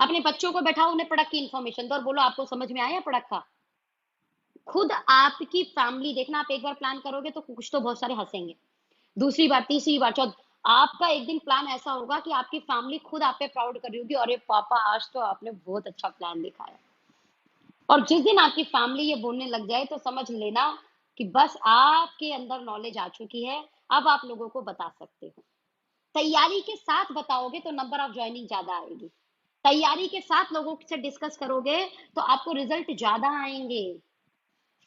अपने बच्चों को बैठाओ, उन्हें प्रोडक्ट की इन्फॉर्मेशन दो और बोलो आपको समझ में आया प्रोडक्ट का। खुद आपकी फैमिली देखना, आप एक बार प्लान करोगे तो कुछ तो बहुत सारे हंसेंगे, दूसरी बार, तीसरी बार, चौथ, आपका एक दिन प्लान ऐसा होगा कि आपकी फैमिली खुद आप पे प्राउड कर रही होगी, अरे पापा आज तो आपने बहुत अच्छा प्लान दिखाया। और जिस दिन आपकी फैमिली ये बोलने लग जाए तो समझ लेना कि बस आपके अंदर नॉलेज आ चुकी है, अब आप लोगों को बता सकते हो। तैयारी के साथ बताओगे तो नंबर ऑफ ज्वाइनिंग ज्यादा आएगी, तैयारी के साथ लोगों से डिस्कस करोगे तो आपको रिजल्ट ज्यादा आएंगे,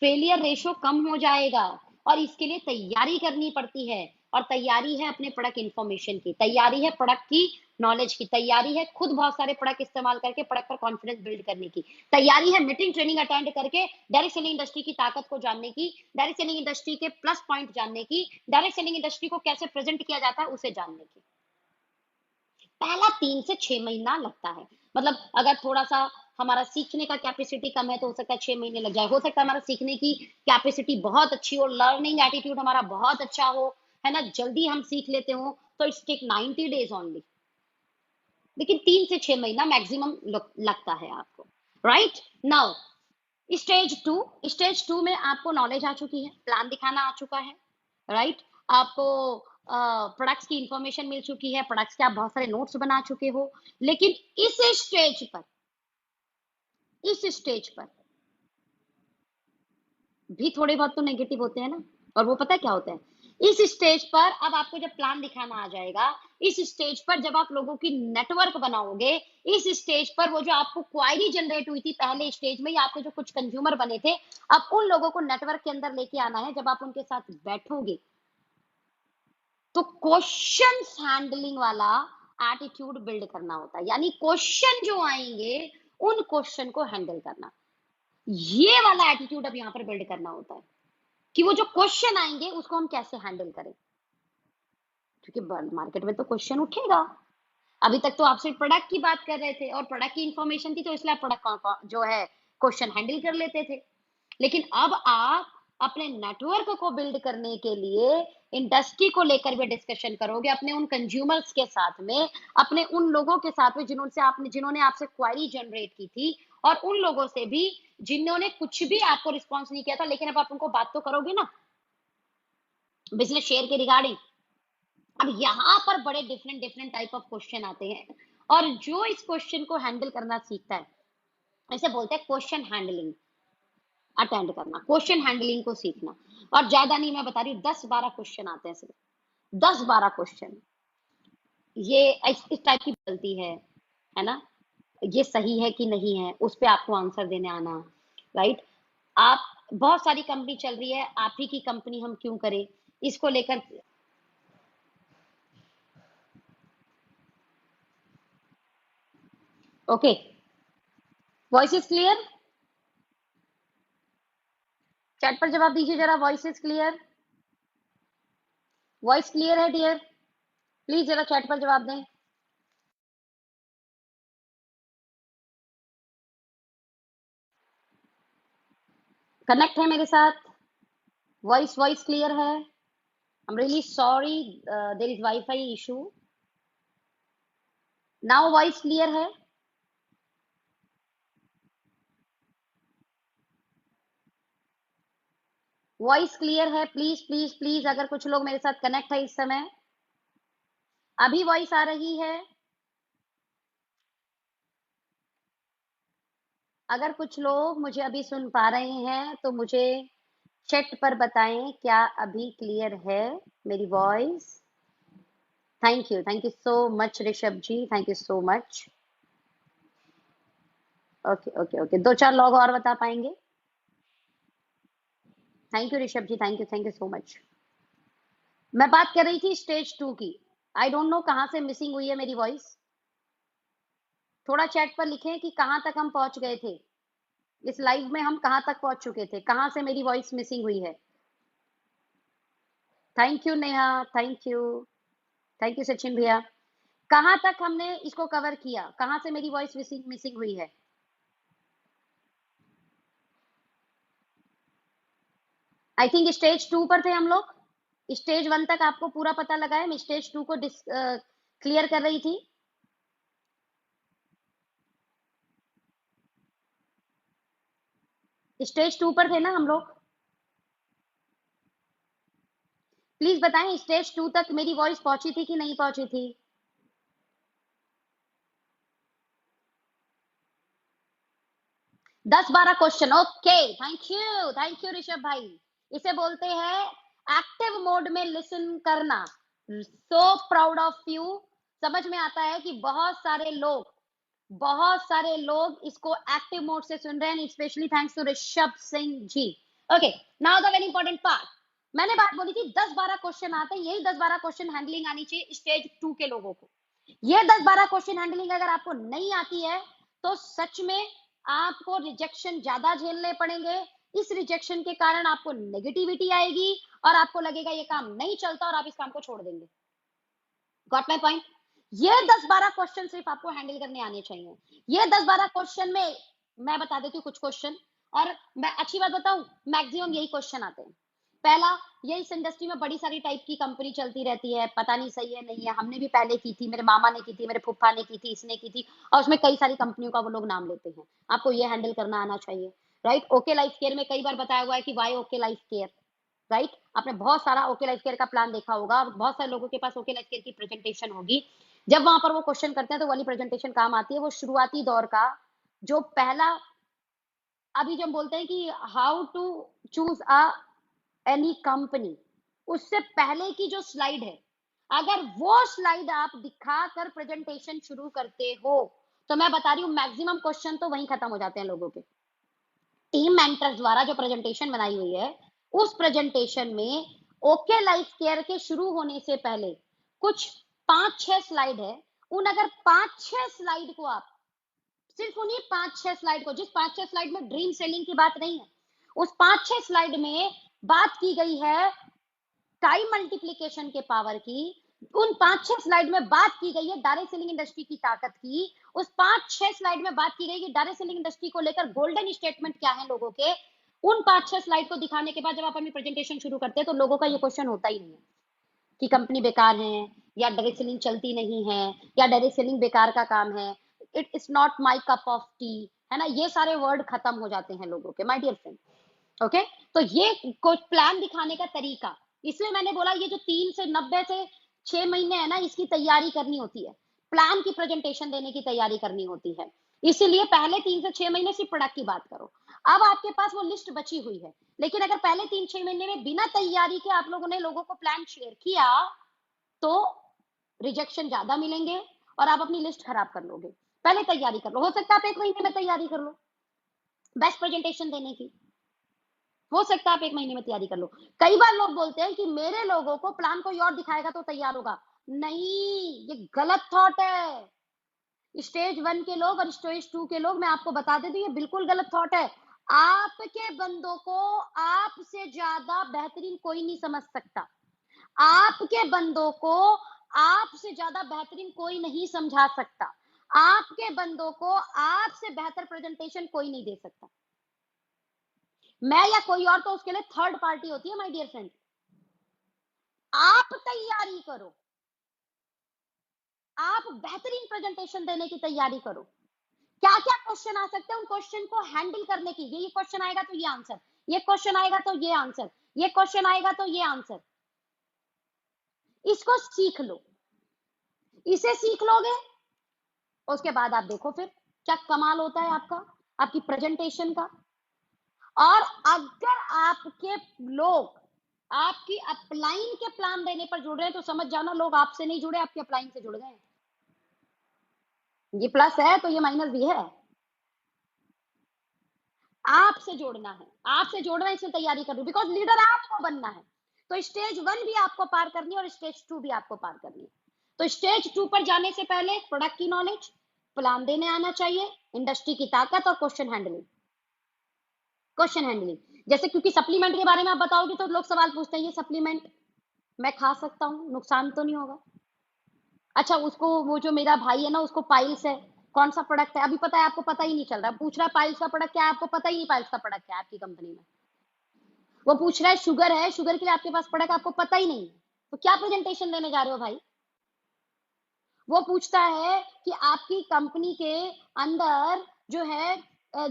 फेलियर रेशो कम हो जाएगा। और इसके लिए तैयारी करनी पड़ती है, और तैयारी है अपने प्रोडक्ट इंफॉर्मेशन की, तैयारी है प्रोडक्ट की नॉलेज की, तैयारी है खुद बहुत सारे प्रोडक्ट इस्तेमाल करके प्रोडक्ट पर कॉन्फिडेंस बिल्ड करने की, तैयारी है मीटिंग ट्रेनिंग अटेंड करके डायरेक्ट सेलिंग इंडस्ट्री की ताकत को जानने की, डायरेक्ट सेलिंग इंडस्ट्री के प्लस पॉइंट जानने की, डायरेक्ट सेलिंग इंडस्ट्री को कैसे प्रेजेंट किया जाता है उसे जानने की। पहला 3 से 6 महीना लगता है। मतलब अगर थोड़ा सा हमारा सीखने का कैपेसिटी कम है तो हो सकता है 6 महीने लग जाए, हो सकता है हमारा सीखने की कैपेसिटी बहुत अच्छी हो, लर्निंग एटीट्यूड हमारा बहुत अच्छा हो, है ना, जल्दी हम सीख लेते हो, तो इट्स टेक 90 डेज ओनली। लेकिन 3 से 6 महीना मैक्सिमम लगता है आपको। राइट नाउ, स्टेज 2, स्टेज 2 में आपको नॉलेज आ चुकी है, प्लान दिखाना आ चुका है, राइट, आपको प्रोडक्ट्स की इंफॉर्मेशन मिल चुकी है, प्रोडक्ट्स के आप बहुत सारे नोट्स बना चुके हो। लेकिन स्टेज पर इस स्टेज पर भी थोड़े बहुत तो नेगेटिव होते हैं ना, और वो पता है क्या होता है, इस स्टेज पर अब आपको जब प्लान दिखाना आ जाएगा, इस स्टेज पर जब आप लोगों की नेटवर्क बनाओगे, इस स्टेज पर वो जो आपको क्वायरी जनरेट हुई थी पहले स्टेज में, या आपके जो कुछ कंज्यूमर बने थे, अब उन लोगों को नेटवर्क के अंदर लेके आना है। जब आप उनके साथ बैठोगे तो क्वेश्चन हैंडलिंग वाला एटीट्यूड बिल्ड करना होता है, यानी क्वेश्चन जो आएंगे उन क्वेश्चन को हैंडल करना, ये वाला एटीट्यूड अब यहाँ पर बिल्ड करना होता है कि वो जो क्वेश्चन आएंगे उसको हम कैसे हैंडल करें, क्योंकि मार्केट में तो क्वेश्चन उठेगा। अभी तक तो आप सिर्फ प्रोडक्ट की बात कर रहे थे और प्रोडक्ट की इंफॉर्मेशन थी, तो इसलिए आप प्रोडक्ट जो है क्वेश्चन हैंडल कर लेते थे। लेकिन अब आप अपने नेटवर्क को बिल्ड करने के लिए इंडस्ट्री को लेकर भी डिस्कशन करोगे, अपने उन कंज्यूमर्स के साथ में, अपने उन लोगों के साथ में जिन्होंने आपसे क्वारी जनरेट की थी, और उन लोगों से भी जिन्होंने कुछ भी आपको रिस्पॉन्स नहीं किया था, लेकिन अब आप उनको बात तो करोगे ना बिजनेस शेयर के रिगार्डिंग। अब यहाँ पर बड़े different different type of question आते हैं, और जो इस क्वेश्चन को हैंडल करना सीखता है, इसे बोलते हैं क्वेश्चन हैंडलिंग, अटेंड करना, क्वेश्चन हैंडलिंग को सीखना। और ज्यादा नहीं, मैं बता रही हूँ 10-12 क्वेश्चन आते हैं सिर्फ, 10-12 क्वेश्चन। ये इस टाइप की गलती है ना, ये सही है कि नहीं है, उस पे आपको आंसर देने आना। राइट, आप, बहुत सारी कंपनी चल रही है, आप ही की कंपनी हम क्यों करें, इसको लेकर okay, voice is clear? Chat पर जवाब दीजिए जरा, voice is clear? Voice clear है डियर? प्लीज जरा चैट पर जवाब दें। कनेक्ट है मेरे साथ? वॉइस वॉइस क्लियर है? I am really sorry, there is wifi issue. Now voice clear है? वॉइस क्लियर है? प्लीज प्लीज प्लीज, अगर कुछ लोग मेरे साथ कनेक्ट है इस समय, अभी वॉइस आ रही है? अगर कुछ लोग मुझे अभी सुन पा रहे हैं तो मुझे चैट पर बताएं, क्या अभी क्लियर है मेरी voice? Thank you so much Rishabh ji, thank you so much. Okay okay okay, दो चार लोग और बता पाएंगे? Thank you Rishabh ji, thank you so much. मैं बात कर रही थी स्टेज 2 की। आई डोंट नो कहाँ से मिसिंग हुई है मेरी वॉइस। थोड़ा चैट पर लिखें कि कहाँ तक हम पहुंच गए थे, इस लाइव में हम कहाँ तक पहुंच चुके थे, कहाँ से मेरी वॉइस मिसिंग हुई है। Thank you Neha, thank you Sachin भैया। कहाँ तक हमने इसको कवर किया, कहाँ से मेरी वॉइस मिसिंग मिसिंग हुई है? आई थिंक स्टेज 2 पर थे हम लोग। स्टेज 1 तक आपको पूरा पता लगा है, मैं स्टेज 2 को क्लियर कर रही थी। स्टेज 2 पर थे ना हम लोग? प्लीज बताएं, स्टेज 2 तक मेरी वॉइस पहुंची थी कि नहीं पहुंची थी? 10-12 question, okay. Thank you Rishabh भाई। इसे बोलते हैं एक्टिव मोड में लिसन करना। So proud of you. समझ में आता है कि बहुत सारे लोग इसको एक्टिव मोड से सुन रहे हैं, specially thanks to Rishabh Singh ji. Okay, now the very important part. मैंने बात बोली थी 10-12 क्वेश्चन आते हैं, यही 10-12 क्वेश्चन हैंडलिंग आनी चाहिए स्टेज 2 के लोगों को। ये 10-12 क्वेश्चन हैंडलिंग अगर आपको नहीं आती है तो सच में आपको रिजेक्शन ज्यादा झेलने पड़ेंगे। इस रिजेक्शन के कारण आपको नेगेटिविटी आएगी और आपको लगेगा ये काम नहीं चलता और आप इस काम को छोड़ देंगे। Got my point? ये 10-12 क्वेश्चन सिर्फ आपको हैंडल करने आने चाहिए। ये 10-12 क्वेश्चन में मैं बता देती हूँ कुछ क्वेश्चन, और मैं अच्छी बात बताऊं, मैक्सिमम यही क्वेश्चन आते हैं। पहला, ये इस इंडस्ट्री में बड़ी सारी टाइप की कंपनी चलती रहती है, पता नहीं सही है नहीं है, हमने भी पहले की थी, मेरे मामा ने की थी, मेरे फूफा ने की थी, इसने की थी, और उसमें कई सारी कंपनियों का वो लोग नाम लेते हैं। आपको ये हैंडल करना आना चाहिए, राइट? ओके लाइफ केयर में कई बार बताया हुआ है कि why OK Life Care, right? आपने बहुत सारा ओके लाइफ केयर का प्लान देखा होगा, और बहुत सारे लोगों के पास ओके लाइफ केयर की प्रेजेंटेशन होगी। जब वहां पर वो क्वेश्चन करते हैं तो वाली प्रेजेंटेशन काम आती है। वो शुरुआती दौर का जो पहला, अभी जब बोलते हैं कि how to choose a any company, उससे पहले की जो स्लाइड है, अगर वो स्लाइड आप दिखाकर प्रेजेंटेशन शुरू करते हो तो मैं बता रही हूँ मैक्सिमम क्वेश्चन तो वहीं खत्म हो जाते हैं लोगों के। टीम मेंटर्स द्वारा जो प्रेजेंटेशन बनाई हुई है, उस प्रेजेंटेशन में ओके लाइफ केयर के शुरू होने से पहले कुछ 5-6 स्लाइड है। उन अगर 5-6 स्लाइड को आप, सिर्फ उन्हीं 5-6 स्लाइड को, जिस 5-6 स्लाइड में ड्रीम सेलिंग की बात नहीं है, उस 5-6 स्लाइड में बात की गई है टाइम मल्टीप्लीकेशन के पावर की, उन 5-6 स्लाइड में बात की गई है डायरेक्ट सेलिंग इंडस्ट्री की ताकत की, उस 5-6 स्लाइड में बात की गई कि डायरेक्ट सेलिंग इंडस्ट्री को लेकर गोल्डन स्टेटमेंट क्या है लोगों के, उन 5-6 स्लाइड को दिखाने के बाद जब आप अपनी प्रेजेंटेशन शुरू करते हैं तो लोगों का ये क्वेश्चन होता ही नहीं है कि कंपनी बेकार है, या डायरेक्ट सेलिंग चलती नहीं है, या डायरेक्ट सेलिंग बेकार का काम है, it is not my cup of T, है ना? ये सारे वर्ड खत्म हो जाते हैं लोगों के, माय डियर फ्रेंड। ओके, तो ये कुछ प्लान दिखाने का तरीका, इसलिए मैंने बोला ये जो 3 से 90 से 6 महीने है ना, इसकी तैयारी करनी होती है, प्लान की प्रेजेंटेशन देने की तैयारी करनी होती है। इसीलिए पहले 3 से 6 महीने सिर्फ प्रोडक्ट की बात करो। अब आपके पास वो लिस्ट बची हुई है, लेकिन अगर पहले 3-6 महीने में बिना तैयारी के आप लोगों ने लोगों को प्लान शेयर किया तो रिजेक्शन ज्यादा मिलेंगे और आप अपनी लिस्ट खराब कर लोगे। पहले तैयारी कर लो, हो सकता है आप 1 महीने में तैयारी कर लो बेस्ट प्रेजेंटेशन देने की, हो सकता है आप 1 महीने में तैयारी कर लो। कई बार लोग बोलते हैं कि मेरे लोगों को प्लान कोई और दिखाएगा तो तैयार होगा। नहीं, ये गलत थॉट है। स्टेज 1 के लोग और स्टेज 2 के लोग, मैं आपको बता देती हूँ, ये बिल्कुल गलत थॉट है। आपके बंदों को आपसे ज्यादा बेहतरीन कोई नहीं समझ सकता। आपके बंदों को आपसे ज्यादा बेहतरीन कोई नहीं समझा सकता। आपके बंदों को आपसे बेहतर प्रेजेंटेशन कोई नहीं दे सकता। मैं या कोई और तो उसके लिए थर्ड पार्टी होती है माय डियर फ्रेंड। आप तैयारी करो, आप बेहतरीन प्रेजेंटेशन देने की तैयारी करो। क्या क्या क्वेश्चन आ सकते हैं, उन क्वेश्चन को हैंडल करने की, ये क्वेश्चन आएगा तो ये आंसर, ये क्वेश्चन आएगा तो ये आंसर, ये क्वेश्चन आएगा तो ये आंसर। इसको सीख लो। इसे सीख लोगे, उसके बाद आप देखो फिर क्या कमाल होता है आपका, आपकी प्रेजेंटेशन का। और अगर आपके लोग आपकी अपलाइन के प्लान देने पर जुड़ रहे हैं, तो समझ जाना लोग आपसे नहीं जुड़े, आपके अपलाइन से जुड़ गए हैं। ये प्लस है तो ये माइनस भी है। आपसे जोड़ना है, आपसे जोड़ना है, इसमें तैयारी कर लो, बिकॉज लीडर आपको बनना है। तो स्टेज 1 भी आपको पार करनी है और स्टेज 2 भी आपको पार करनी है। तो स्टेज 2 पर जाने से पहले प्रोडक्ट की नॉलेज, प्लान देने आना चाहिए, इंडस्ट्री की ताकत और क्वेश्चन हैंडलिंग। क्वेश्चन हैंडलिंग जैसे, क्योंकि सप्लीमेंट के बारे में आप बताओगे तो लोग सवाल पूछते हैं, ये सप्लीमेंट मैं खा सकता हूँ, नुकसान तो नहीं होगा? अच्छा, उसको, वो जो मेरा भाई है ना, उसको पाइल्स है, कौन सा प्रोडक्ट है अभी पता है आपको? पता ही नहीं चल रहा, पूछ रहा है पाइल्स का प्रोडक्ट क्या है, आपको पता ही नहीं पाइल्स का प्रोडक्ट क्या है आपकी कंपनी में। वो पूछ रहा है शुगर है, शुगर के लिए आपके पास प्रोडक्ट आपको पता ही नहीं, तो क्या प्रेजेंटेशन देने जा रहे हो भाई? वो पूछता है कि आपकी कंपनी के अंदर जो है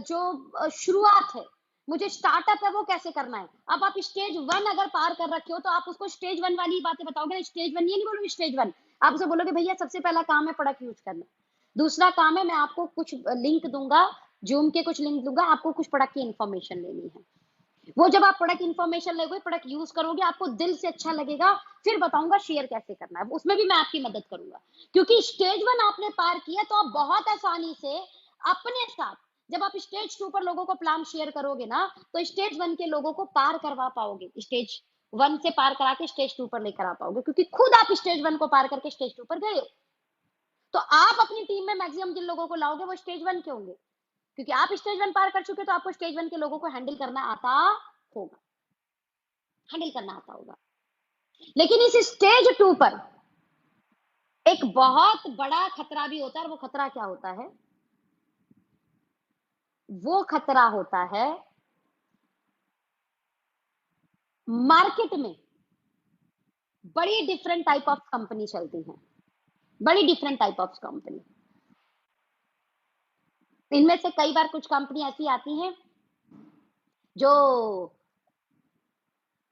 जो शुरुआत है, मुझे स्टार्टअप है वो कैसे करना है। अब आप स्टेज 1 अगर पार कर रखे हो तो आप उसको स्टेज 1 वाली बातें बताओगे ना। स्टेज 1 ये नहीं बोलोगे स्टेज 1, आप उसे बोलोगे भैया सबसे पहला काम है प्रोडक्ट यूज करना, दूसरा काम है मैं आपको कुछ लिंक दूंगा, जूम के कुछ लिंक दूंगा, आपको कुछ प्रोडक्ट की इंफॉर्मेशन लेनी है। वो जब आप प्रोडक्ट इन्फॉर्मेशन लोगे, प्रोडक्ट यूज करोगे, आपको दिल से अच्छा लगेगा, फिर बताऊंगा शेयर कैसे करना है, उसमें भी मैं आपकी मदद करूंगा। क्योंकि स्टेज 1 आपने पार किया तो आप बहुत आसानी से अपने साथ, जब आप स्टेज 2 पर लोगों को प्लान शेयर करोगे ना, तो स्टेज 1 के लोगों को पार करवा पाओगे, स्टेज 1 से पार करा के स्टेज 2 पर लेकर आ पाओगे, क्योंकि खुद आप स्टेज 1 को पार करके स्टेज 2 पर गए हो। तो आप अपनी टीम में मैक्सिमम जिन लोगों को लाओगे वो स्टेज 1 के होंगे, क्योंकि आप स्टेज 1 पार कर चुके, तो आपको स्टेज 1 के लोगों को हैंडल करना आता होगा, हैंडल करना आता होगा। लेकिन इस स्टेज 2 पर एक बहुत बड़ा खतरा भी होता है, और वो खतरा क्या होता है? वो खतरा होता है मार्केट में बड़ी डिफरेंट टाइप ऑफ कंपनी चलती हैं, बड़ी डिफरेंट टाइप ऑफ कंपनी। इनमें से कई बार कुछ कंपनी ऐसी आती हैं जो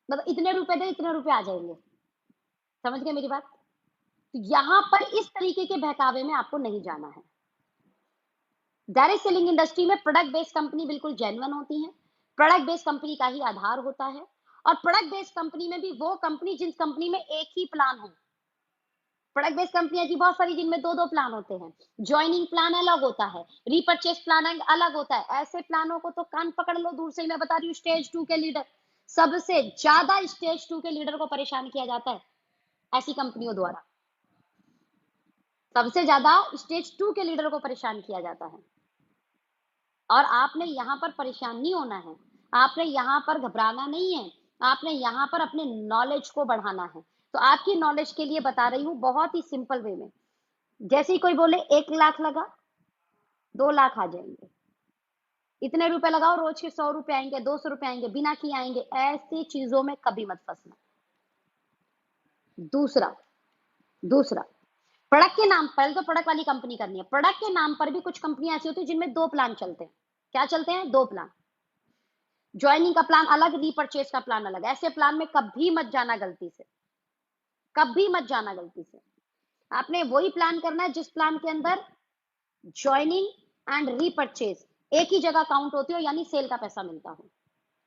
मतलब इतने रुपए दे, इतने रुपए आ जाएंगे, समझ गए मेरी बात? तो यहां पर इस तरीके के बहकावे में आपको नहीं जाना है। डायरेक्ट सेलिंग इंडस्ट्री में प्रोडक्ट बेस्ड कंपनी बिल्कुल जेन्युइन होती है, प्रोडक्ट बेस्ड कंपनी का ही आधार होता है। और प्रोडक्ट बेस्ड कंपनी में भी वो कंपनी जिस कंपनी में एक ही प्लान हो। प्रोडक्ट बेस्ड कंपनी ऐसी बहुत सारी जिनमें दो दो प्लान होते हैं, ज्वाइनिंग प्लान अलग होता है, रीपर्चेस प्लान अलग होता है। ऐसे प्लानों को तो कान पकड़ लो, दूर से ही मैं बता रही हूँ। स्टेज 2 के लीडर, सबसे ज्यादा स्टेज 2 के लीडर को परेशान किया जाता है ऐसी कंपनियों द्वारा, सबसे ज्यादा स्टेज 2 के लीडर को परेशान किया जाता है। और आपने यहाँ पर परेशान नहीं होना है, आपने यहाँ पर घबराना नहीं है, आपने यहाँ पर अपने नॉलेज को बढ़ाना है। तो आपकी नॉलेज के लिए बता रही हूँ बहुत ही सिंपल वे में। जैसे ही कोई बोले 1 लाख लगा, 2 लाख आ जाएंगे, इतने रुपए लगाओ, रोज के 100 रुपए आएंगे, 200 रुपए आएंगे, बिना किए आएंगे, ऐसी चीजों में कभी मत फंसना। दूसरा दूसरा प्रोडक्ट के नाम पर, तो प्रोडक्ट वाली कंपनी करनी है, प्रोडक्ट के नाम पर भी कुछ कंपनी ऐसी होती है जिनमें दो प्लान चलते हैं। क्या चलते हैं? दो प्लान। ज्वाइनिंग का प्लान अलग, रीपर्चेस का प्लान अलग। ऐसे प्लान में कभी मत जाना गलती से, कभी मत जाना गलती से। आपने वही प्लान करना है जिस प्लान के अंदर ज्वाइनिंग एंड रीपर्चेस एक ही जगह काउंट होती हो, यानी सेल का पैसा मिलता हो।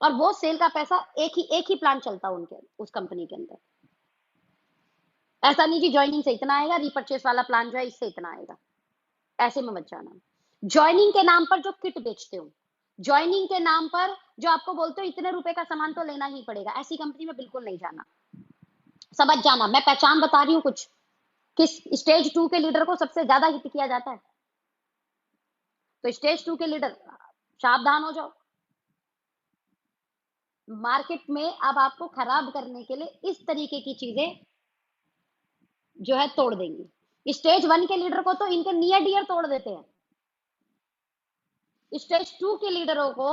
और वो सेल का पैसा एक ही प्लान चलता हो उनके, उस कंपनी के अंदर। ऐसा नहीं कि ज्वाइनिंग से इतना आएगा, रीपर्चेस वाला प्लान जो है इससे इतना आएगा, ऐसे में मत जाना। ज्वाइनिंग के नाम पर जो किट बेचते हो, ज्वाइनिंग के नाम पर जो आपको बोलते हो इतने रुपए का सामान तो लेना ही पड़ेगा, ऐसी कंपनी में बिल्कुल नहीं जाना। समझ जाना, मैं पहचान बता रही हूँ कुछ, किस स्टेज 2 के लीडर को सबसे ज्यादा हिट किया जाता है। तो स्टेज 2 के लीडर सावधान हो जाओ। मार्केट में अब आपको खराब करने के लिए इस तरीके की चीजें जो है तोड़ देंगी। स्टेज 1 के लीडर को तो इनके नियर डियर तोड़ देते हैं, स्टेज 2 के लीडरों को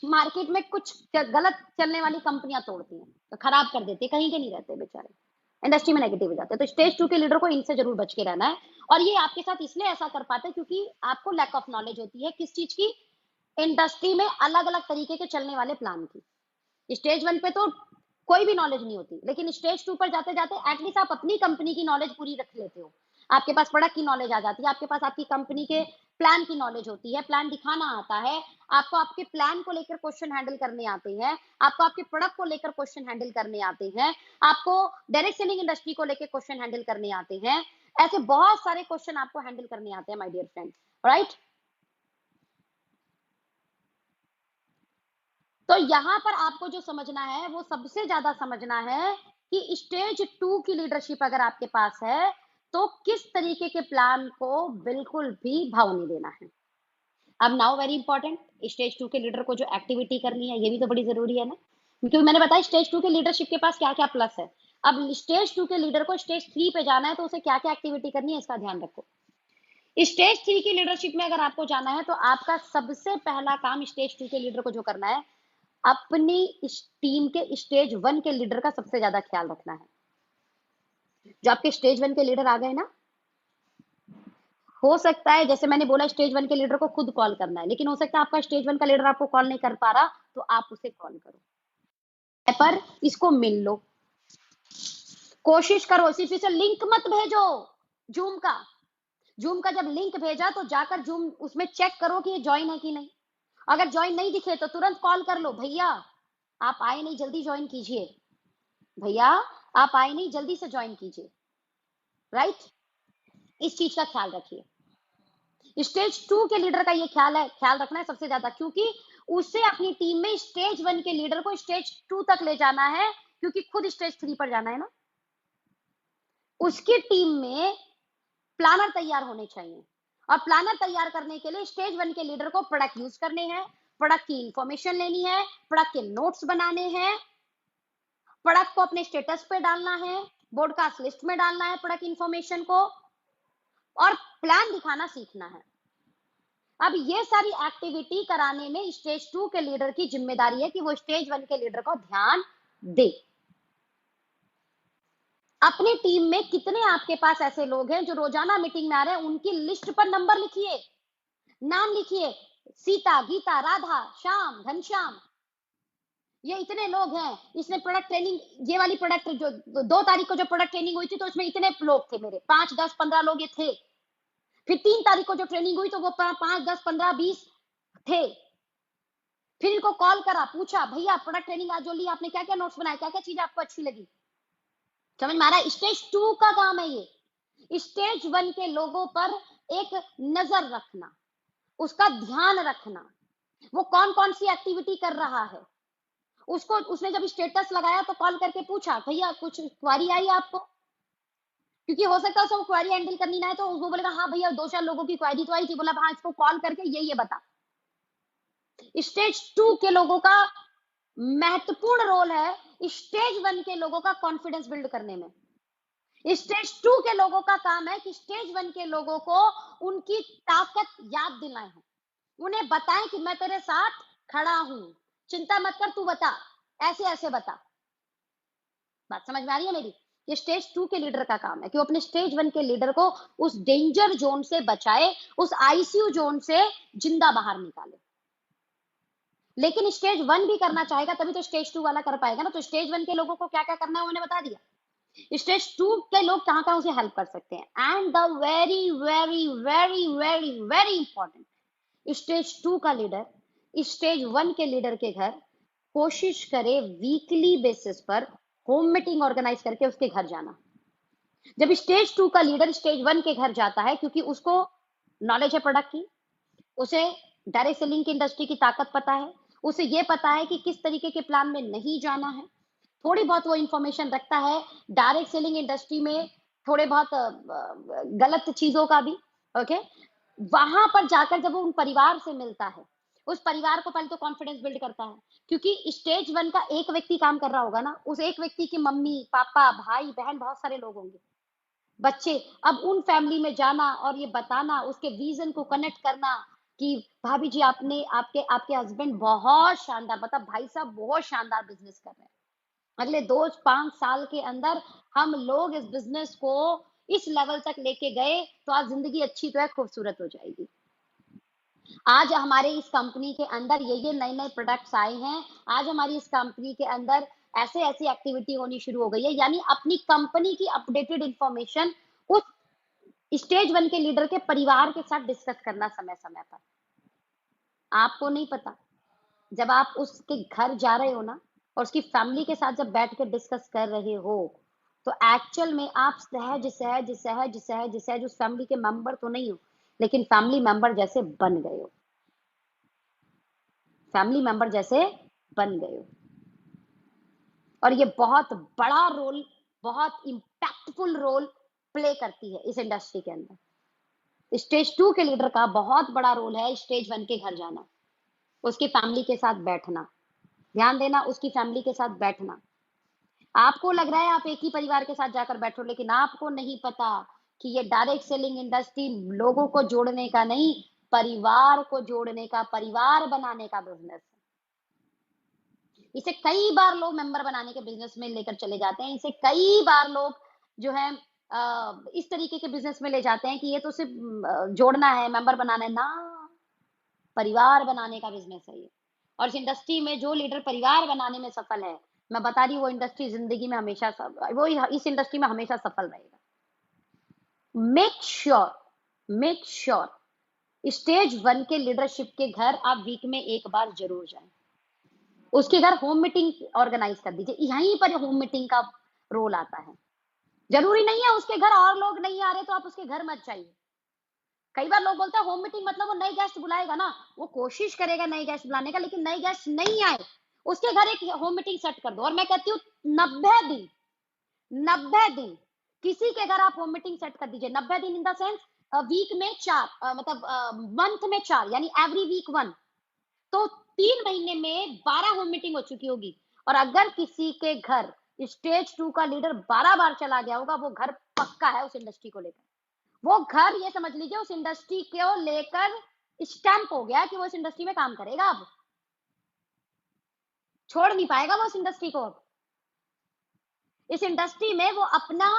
मार्केट में कुछ गलत चलने वाली कंपनियां तोड़ती हैं, तो खराब कर देते हैं, कहीं के नहीं रहते बेचारे, इंडस्ट्री में नेगेटिव हो जाते हैं। तो स्टेज 2 के लीडर को इनसे जरूर बच के रहना है। और ये आपके साथ इसलिए ऐसा कर पाते हैं क्योंकि आपको लैक ऑफ नॉलेज होती है किस चीज की, इंडस्ट्री में अलग अलग तरीके के चलने वाले प्लान की। स्टेज 1 पे तो कोई भी नॉलेज नहीं होती, लेकिन स्टेज 2 पर जाते जाते एटलीस्ट आप अपनी कंपनी की नॉलेज पूरी रख लेते हो। आपके पास प्रोडक्ट की नॉलेज आ जाती है, आपके पास आपकी कंपनी के प्लान की नॉलेज होती है, प्लान दिखाना आता है, आपको आपके प्लान को लेकर क्वेश्चन हैंडल करने आते हैं, आपको आपके प्रोडक्ट को लेकर क्वेश्चन हैंडल करने आते हैं, आपको डायरेक्ट सेलिंग इंडस्ट्री को लेकर क्वेश्चन हैंडल करने आते हैं। ऐसे बहुत सारे क्वेश्चन आपको हैंडल करने आते हैं माय डियर फ्रेंड्स, राइट। तो यहां पर आपको जो समझना है वो सबसे ज्यादा समझना है कि स्टेज 2 की लीडरशिप अगर आपके पास है तो किस तरीके के प्लान को बिल्कुल भी भाव नहीं देना है। अब नाउ वेरी इंपॉर्टेंट, स्टेज 2 के लीडर को जो एक्टिविटी करनी है ये भी तो बड़ी जरूरी है ना, क्योंकि मैंने बताया स्टेज 2 के लीडरशिप के पास क्या क्या प्लस है। अब स्टेज 2 के लीडर को स्टेज 3 पे जाना है तो उसे क्या क्या एक्टिविटी करनी है इसका ध्यान रखो। स्टेज 3 की लीडरशिप में अगर आपको जाना है तो आपका सबसे पहला काम स्टेज 2 के लीडर को जो करना है, अपनी इस टीम के स्टेज 1 के लीडर का सबसे ज्यादा ख्याल रखना है। जो आपके स्टेज 1 के लीडर आ गए ना, हो सकता है जैसे मैंने बोला स्टेज 1 के लीडर को खुद कॉल करना है, लेकिन हो सकता है आपका स्टेज 1 का लीडर आपको कॉल नहीं कर पा रहा, तो आप उसे कॉल करो, पर इसको मिल लो, कोशिश करो, सिर्फ इसे लिंक मत भेजो जूम का। जूम का जब लिंक भेजा तो जाकर जूम उसमें चेक करो कि ये ज्वाइन है कि नहीं। अगर ज्वाइन नहीं दिखे तो तुरंत कॉल कर लो, भैया आप आए नहीं, जल्दी ज्वाइन कीजिए, भैया आप आए नहीं, जल्दी से ज्वाइन कीजिए, राइट। इस चीज का ख्याल रखिए। स्टेज 2 के लीडर का ये ख्याल रखना है सबसे ज्यादा, क्योंकि उसे अपनी टीम में स्टेज 1 के लीडर को स्टेज 2 तक ले जाना है, क्योंकि खुद स्टेज 3 पर जाना है ना। उसकी टीम में प्लानर तैयार होने चाहिए, और प्लानर तैयार करने के लिए स्टेज 1 के लीडर को प्रोडक्ट यूज करने हैं, प्रोडक्ट की इंफॉर्मेशन लेनी है, प्रोडक्ट के नोट्स बनाने हैं, प्रोडक्ट को अपने स्टेटस पे डालना है, ब्रॉडकास्ट लिस्ट में डालना है प्रोडक्ट इंफॉर्मेशन को, और प्लान दिखाना सीखना है। अब ये सारी एक्टिविटी कराने में स्टेज 2 के लीडर की जिम्मेदारी है कि वो स्टेज 1 के लीडर को ध्यान दे। अपनी टीम में कितने आपके पास ऐसे लोग हैं जो रोजाना मीटिंग में आ रहे हैं, उनकी लिस्ट पर नंबर लिखिए, नाम लिखिए, सीता, गीता, राधा, श्याम, घनश्याम, ये इतने लोग हैं। इसने प्रोडक्ट ट्रेनिंग, ये वाली प्रोडक्ट जो 2 तारीख को जो प्रोडक्ट ट्रेनिंग हुई थी तो उसमें इतने लोग थे, मेरे 5, 10, 15 लोग ये थे। फिर 3 तारीख को जो ट्रेनिंग हुई तो वो 5, 10, 15, 20 थे। फिर इनको कॉल करा, पूछा भैया प्रोडक्ट ट्रेनिंग आज जो ली आपने क्या क्या नोट्स बनाए, क्या क्या चीज आपको अच्छी लगी। समझ में आ रहा है? स्टेज 2 का काम है ये, स्टेज 1 के लोगों पर एक नजर रखना, उसका ध्यान रखना, वो कौन कौन सी एक्टिविटी कर रहा है। उसको उसने जब स्टेटस लगाया तो कॉल करके पूछा भैया कुछ क्वारी आई आपको, क्योंकि हो सकता है उसको क्वारी हैंडल करनी ना है, तो वो बोलेगा हाँ भैया 2-4 लोगों की क्वारी तो आई थी, बोला हाँ इसको कॉल करके ये बता। स्टेज 2 के लोगों का महत्वपूर्ण रोल है स्टेज 1 के लोगों का कॉन्फिडेंस बिल्ड करने में। स्टेज 2 के लोगों का काम है कि स्टेज 1 के लोगों को उनकी ताकत याद दिलाएं, उन्हें बताएं कि मैं तेरे साथ खड़ा हूं, चिंता मत कर, तू बता, ऐसे ऐसे बता। बात समझ में आ रही है मेरी? ये स्टेज 2 के लीडर का काम है कि वो अपने स्टेज 1 के लीडर को उस डेंजर जोन से बचाए, उस आईसीयू जोन से जिंदा बाहर निकाले। लेकिन स्टेज 1 भी करना चाहेगा तभी तो स्टेज 2 वाला कर पाएगा ना। तो स्टेज 1 के लोगों को क्या क्या करना है मैंने बता दिया। स्टेज 2 के लोग कहां कहां उसे हेल्प कर सकते हैं, and the very very very very very important, stage 2 का लीडर स्टेज 1 के लीडर के घर कोशिश करे वीकली बेसिस पर होम मीटिंग ऑर्गेनाइज करके उसके घर जाना। जब स्टेज 2 का लीडर स्टेज 1 के घर जाता है, क्योंकि उसको नॉलेज है प्रोडक्ट की, उसे डायरेक्ट सेलिंग की इंडस्ट्री की ताकत पता है, उसे ये पता है कि किस तरीके के प्लान में नहीं जाना है, थोड़ी बहुत वो इंफॉर्मेशन रखता है डायरेक्ट सेलिंग इंडस्ट्री में, थोड़े बहुत गलत चीजों का भी, ओके। वहां पर जाकर जब वो उन परिवार से मिलता है, उस परिवार को पहले तो कॉन्फिडेंस बिल्ड करता है, क्योंकि स्टेज वन का एक व्यक्ति काम कर रहा होगा ना, उस एक व्यक्ति की मम्मी पापा भाई बहन बहुत सारे लोग होंगे, बच्चे। अब उन फैमिली में जाना और ये बताना, उसके विजन को कनेक्ट करना कि भाभी जी आपने आपके आपके हस्बैंड बहुत शानदार, मतलब भाई साहब बहुत शानदार बिजनेस कर रहे हैं, अगले 2-5 साल के अंदर हम लोग इस बिजनेस को इस लेवल तक लेके गए तो आज जिंदगी अच्छी तो है, खूबसूरत हो जाएगी। आज हमारे इस कंपनी के अंदर ये नए नए प्रोडक्ट्स आए हैं, आज हमारी इस कंपनी के अंदर ऐसे ऐसी एक्टिविटी होनी शुरू हो गई है, यानी अपनी कंपनी की अपडेटेड इंफॉर्मेशन उस स्टेज वन के लीडर के परिवार के साथ डिस्कस करना समय समय पर। आपको नहीं पता, जब आप उसके घर जा रहे हो ना और उसकी फैमिली के साथ जब बैठ के डिस्कस कर रहे हो, तो एक्चुअल में आप सहज सहज सहज सहज सहज उस फैमिली के मेंबर तो नहीं हो, लेकिन फैमिली मेंबर जैसे बन गए हो, फैमिली मेंबर जैसे बन गए हो। और ये बहुत बड़ा रोल, बहुत इम्पैक्टफुल रोल प्ले करती है इस इंडस्ट्री के अंदर। स्टेज टू के लीडर का बहुत बड़ा रोल है स्टेज वन के घर जाना, उसकी फैमिली के साथ बैठना, ध्यान देना, उसकी फैमिली के साथ बैठना। आपको लग रहा है आप एक ही परिवार के साथ जाकर बैठो, लेकिन आपको नहीं पता कि ये डायरेक्ट सेलिंग इंडस्ट्री लोगों को जोड़ने का नहीं, परिवार को जोड़ने का, परिवार बनाने का बिजनेस है। इसे कई बार लोग मेंबर बनाने के बिजनेस में लेकर चले जाते हैं, इसे कई बार लोग जो है इस तरीके के बिजनेस में ले जाते हैं कि ये तो सिर्फ जोड़ना है, मेंबर बनाना है ना, परिवार बनाने का बिजनेस है ये। और इस इंडस्ट्री में जो लीडर परिवार बनाने में सफल है, मैं बता रही हूँ वो इंडस्ट्री जिंदगी में हमेशा वो इस इंडस्ट्री में हमेशा सफल रहेगा। Make make sure stage one के लीडरशिप के घर आप वीक में एक बार जरूर जाएं, उसके घर होम मीटिंग ऑर्गेनाइज कर दीजिए, यहीं पर होम मीटिंग का रोल आता है। जरूरी नहीं है उसके घर और लोग नहीं आ रहे तो आप उसके घर मत जाइए। कई बार लोग बोलते हैं होम मीटिंग मतलब वो नए गेस्ट बुलाएगा ना, वो कोशिश करेगा नए गेस्ट बुलाने का, लेकिन नए गेस्ट नहीं आए, उसके घर एक होम मीटिंग सेट कर दो। और मैं कहती हूँ 90 दिन, 90 दिन किसी के घर आप होम मीटिंग सेट कर दीजिए, 90 दिन इन द सेंस वीक में 4, मतलब मंथ में 4, यानी एवरी वीक 1, तो 3 महीने में 12 होम मीटिंग हो चुकी होगी। और अगर किसी के घर स्टेज टू का लीडर 12 बार चला गया होगा, वो घर पक्का है उस इंडस्ट्री को लेकर, वो घर ये समझ लीजिए उस इंडस्ट्री को लेकर स्टैंप हो गया कि वो इस इंडस्ट्री में काम करेगा, अब छोड़ नहीं पाएगा वो इस इंडस्ट्री को। अब इस इंडस्ट्री में वो अपना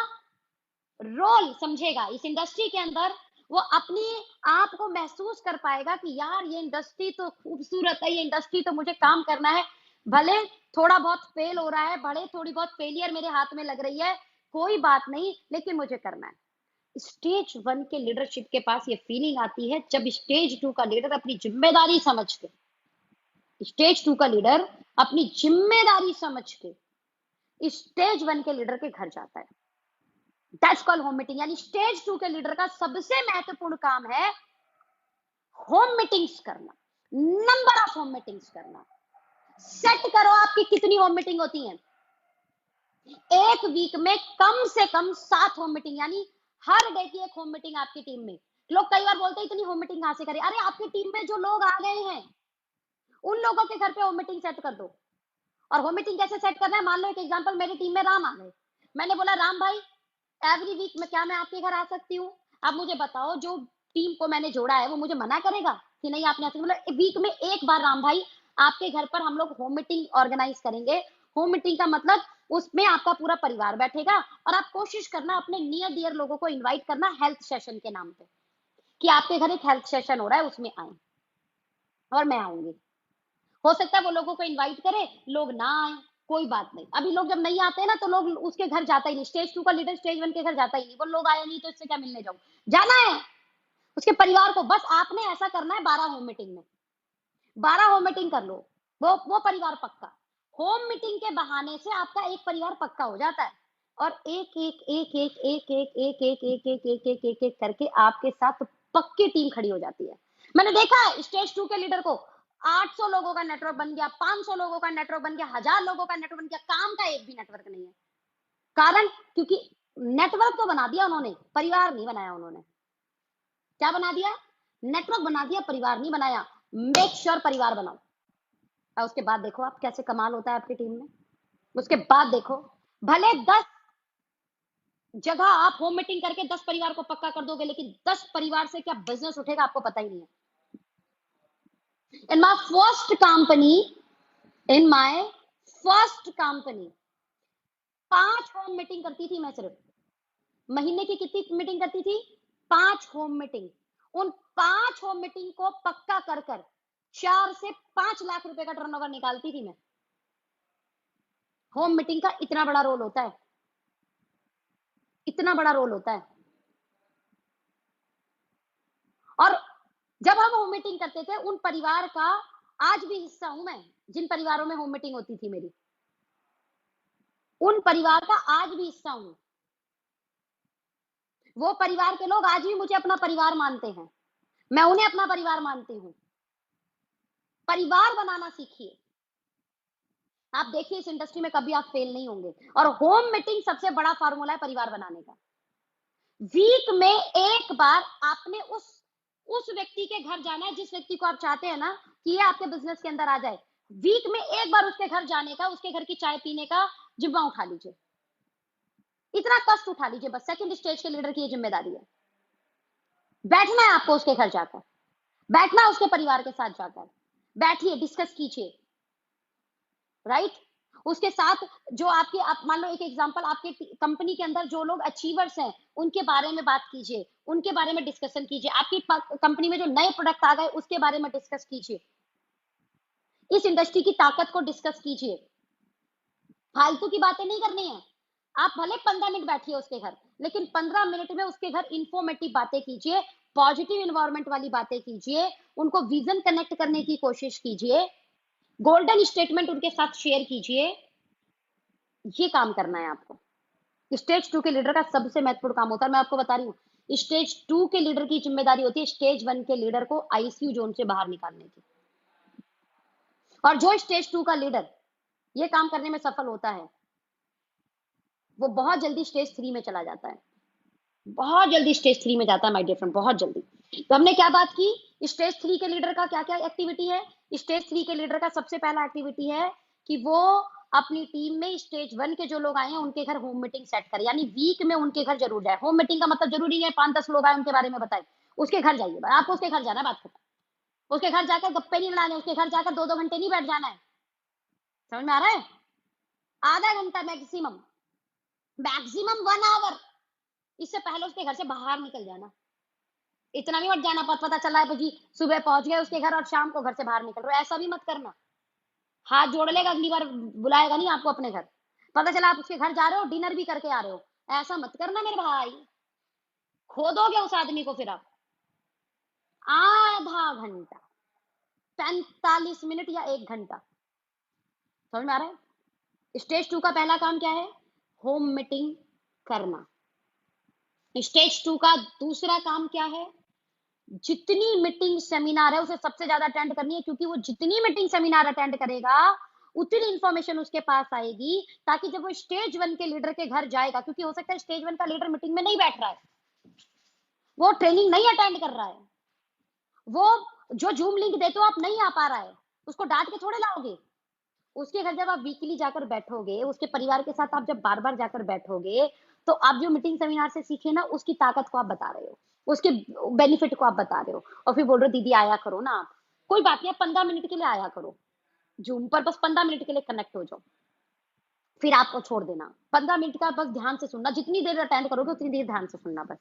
रोल समझेगा, इस इंडस्ट्री के अंदर वो अपने आप को महसूस कर पाएगा कि यार ये इंडस्ट्री तो खूबसूरत है, ये इंडस्ट्री तो मुझे काम करना है, भले थोड़ा बहुत फेल हो रहा है, भले थोड़ी बहुत फेलियर मेरे हाथ में लग रही है, कोई बात नहीं, लेकिन मुझे करना है। स्टेज वन के लीडरशिप के पास ये फीलिंग आती है जब स्टेज टू का लीडर अपनी जिम्मेदारी समझ के, स्टेज टू का लीडर अपनी जिम्मेदारी समझ के स्टेज वन के लीडर के घर जाता है। That's called home meeting. यानी स्टेज टू के लीडर का सबसे महत्वपूर्ण काम है होम मीटिंग्स करना, नंबर ऑफ होम मीटिंग्स करना। सेट करो आपकी कितनी होम मीटिंग होती हैं, एक वीक में कम से कम 7 होम मीटिंग, यानी हर डे की एक होम मीटिंग आपकी टीम में। लोग कई बार बोलते हैं इतनी होम मीटिंग कहां से करें, अरे आपकी टीम में जो लोग आ गए हैं उन लोगों के घर पे होम मीटिंग सेट कर दो। और होम मीटिंग कैसे सेट करना है, मान लो एक एग्जांपल, मेरी टीम में राम आ गए, मैंने बोला राम भाई एवरी वीक में क्या मैं आपके घर आ सकती हूँ, आप मुझे बताओ, जो टीम को मैंने जोड़ा है वो मुझे मना करेगा कि नहीं आप नहीं आ सकते, मतलब वीक में एक बार राम भाई आपके घर पर हम लोग होम मीटिंग ऑर्गेनाइज करेंगे। होम मीटिंग का मतलब उसमें आपका पूरा परिवार बैठेगा और आप कोशिश करना अपने नियर डियर लोगों को इनवाइट करना हेल्थ सेशन के नाम पे, कि आपके घर एक हेल्थ सेशन हो रहा है उसमें आए और मैं आऊंगी। हो सकता है वो लोगों को इनवाइट करे, लोग ना आए, कोई बात नहीं, अभी लोग जब नहीं आते हैं ना तो लोग उसके घर जाता ही नहीं, स्टेज टू का लीडर स्टेज वन के घर जाता ही नहीं, वो लोग आए नहीं तो इससे क्या मिलने जाऊं, जाना है उसके परिवार को। बस आपने ऐसा करना है 12 होम मीटिंग में, 12 होम मीटिंग कर लो, वो परिवार पक्का। होम मीटिंग के बहाने से आपका एक परिवार पक्का हो जाता है और एक एक एक एक एक एक एक एक एक एक एक एक एक एक करके आपके साथ पक्की टीम खड़ी हो जाती है। मैंने देखा है स्टेज टू के लीडर को 800 लोगों का नेटवर्क बन गया, 500 लोगों का नेटवर्क बन गया, 1000 लोगों का नेटवर्क बन गया, काम का एक भी नेटवर्क नहीं है। कारण क्योंकि नेटवर्क तो बना दिया उन्होंने, परिवार नहीं बनाया उन्होंने। क्या बना दिया, नेटवर्क बना दिया, परिवार नहीं बनाया। मेक श्योर परिवार बनाओ, और उसके बाद देखो आप कैसे कमाल होता है आपकी टीम में। उसके बाद देखो, भले 10 जगह आप होम मीटिंग करके 10 परिवार को पक्का कर दोगे, लेकिन 10 परिवार से क्या बिजनेस उठेगा आपको पता ही नहीं है। In my first company in my first company 5 home meeting करती थी मैं सिर्फ। महीने की कितनी मीटिंग करती थी? 5 होम मीटिंग। उन 5 होम मीटिंग को पक्का कर कर 4 से 5 लाख रुपए का टर्नओवर निकालती थी मैं। होम मीटिंग का इतना बड़ा रोल होता है, इतना बड़ा रोल होता है। और जब हम होम मीटिंग करते थे, उन परिवार का आज भी हिस्सा हूं मैं। जिन परिवारों में होम मीटिंग होती थी मेरी, उन परिवार का आज भी हिस्सा हूं। वो परिवार के लोग आज भी मुझे अपना परिवार मानते हैं, मैं उन्हें अपना परिवार मानती हूँ। परिवार बनाना सीखिए। आप देखिए इस इंडस्ट्री में कभी आप फेल नहीं होंगे। और होम मीटिंग सबसे बड़ा फार्मूला है परिवार बनाने का। वीक में एक बार आपने उस व्यक्ति के घर जाना है, जिस व्यक्ति को आप चाहते हैं ना कि ये आपके बिजनेस के अंदर आ जाए। वीक में एक बार उसके घर जाने का, उसके घर की चाय पीने का जिम्मा उठा लीजिए। इतना कष्ट उठा लीजिए, बस। सेकंड स्टेज के लीडर की ये जिम्मेदारी है। बैठना है आपको उसके घर जाकर, बैठना है उसके परिवार के साथ जाकर, बैठिए, डिस्कस कीजिए, राइट। उसके साथ जो आपके, आप मान लो एक एग्जांपल, आपके कंपनी के अंदर जो लोग अचीवर्स हैं उनके बारे में बात कीजिए, उनके बारे में डिस्कशन कीजिए। आपकी कंपनी में जो नए प्रोडक्ट आ गए उसके बारे में डिस्कस कीजिए। इस इंडस्ट्री की ताकत को डिस्कस कीजिए। फालतू की बातें नहीं करनी है। आप भले 15 मिनट बैठिए उसके घर, लेकिन 15 मिनट में उसके घर इंफॉर्मेटिव बातें कीजिए, पॉजिटिव इन्वायरमेंट वाली बातें कीजिए, उनको विजन कनेक्ट करने की कोशिश कीजिए, गोल्डन स्टेटमेंट उनके साथ शेयर कीजिए। ये काम करना है आपको। स्टेज 2 के लीडर का सबसे महत्वपूर्ण काम होता है, मैं आपको बता रही हूँ। स्टेज 2 के लीडर की जिम्मेदारी होती है स्टेज 1 के लीडर को आईसीयू जोन से बाहर निकालने की। और जो स्टेज 2 का लीडर ये काम करने में सफल होता है, वो बहुत जल्दी स्टेज 3 में चला जाता है। बहुत जल्दी स्टेज 3 में जाता है माय डियर फ्रेंड, बहुत जल्दी। तो हमने क्या बात की? स्टेज 3 के लीडर का क्या क्या एक्टिविटी है? स्टेज 3 के लीडर का सबसे पहला एक्टिविटी है कि वो अपनी टीम में स्टेज 1 के जो लोग आए हैं उनके घर होम मीटिंग सेट करे, यानी वीक में उनके घर जरूर जाए। होम मीटिंग का मतलब जरूरी नहीं है 5-10 लोग आए उनके बारे में बताए। उसके घर जाइए, आपको उसके घर जाना, बात खत्म। उसके घर जाकर गप्पे नहीं लड़ाने, उसके घर जाकर 2-2 घंटे नहीं बैठ जाना है। समझ में आ रहा है? आधा घंटा मैक्सिमम, मैक्सिमम 1 आवर। इससे पहले उसके घर से बाहर निकल जाना। इतना भी मत जाना पता चला है जी सुबह पहुंच गए उसके घर और शाम को घर से बाहर निकल रहे हो, ऐसा भी मत करना। हाथ जोड़ लेगा, अगली बार बुलाएगा नहीं आपको अपने घर। पता चला आप उसके घर जा रहे हो, डिनर भी करके आ रहे हो, ऐसा मत करना मेरे भाई। खो दोगे उस आदमी को फिर आप। आधा घंटा, 45 मिनट या 1 घंटा। समझ में आ रहा है? स्टेज 2 का पहला काम क्या है? होम मीटिंग करना। स्टेज 2 का दूसरा काम क्या है? जितनी मीटिंग सेमिनार है उसे सबसे ज्यादा अटेंड करनी है, क्योंकि वो जितनी मीटिंग सेमिनार अटेंड करेगा उतनी इंफॉर्मेशन उसके पास आएगी, ताकि जब वो स्टेज 1 के लीडर के घर जाएगा, क्योंकि हो सकता है स्टेज 1 का लीडर मीटिंग में नहीं बैठ रहा है, वो ट्रेनिंग नहीं अटेंड कर रहा है, वो जो जूम लिंक देते हो आप नहीं आ पा रहा है, उसको डांट के थोड़े लाओगे। उसके घर जब आप वीकली जाकर बैठोगे, उसके परिवार के साथ आप जब बार बार जाकर बैठोगे, तो आप जो मीटिंग सेमिनार से सीखे ना उसकी ताकत को आप बता रहे हो, उसके बेनिफिट को आप बता रहे हो, और फिर बोल रहे हो दीदी आया करो ना आप। कोई बात नहीं, 15 मिनट के लिए आया करो जूम पर, बस 15 मिनट के लिए कनेक्ट हो जाओ, फिर आपको छोड़ देना। 15 मिनट का बस ध्यान से सुनना, जितनी देर अटेंड करोगे उतनी देर ध्यान से सुनना बस।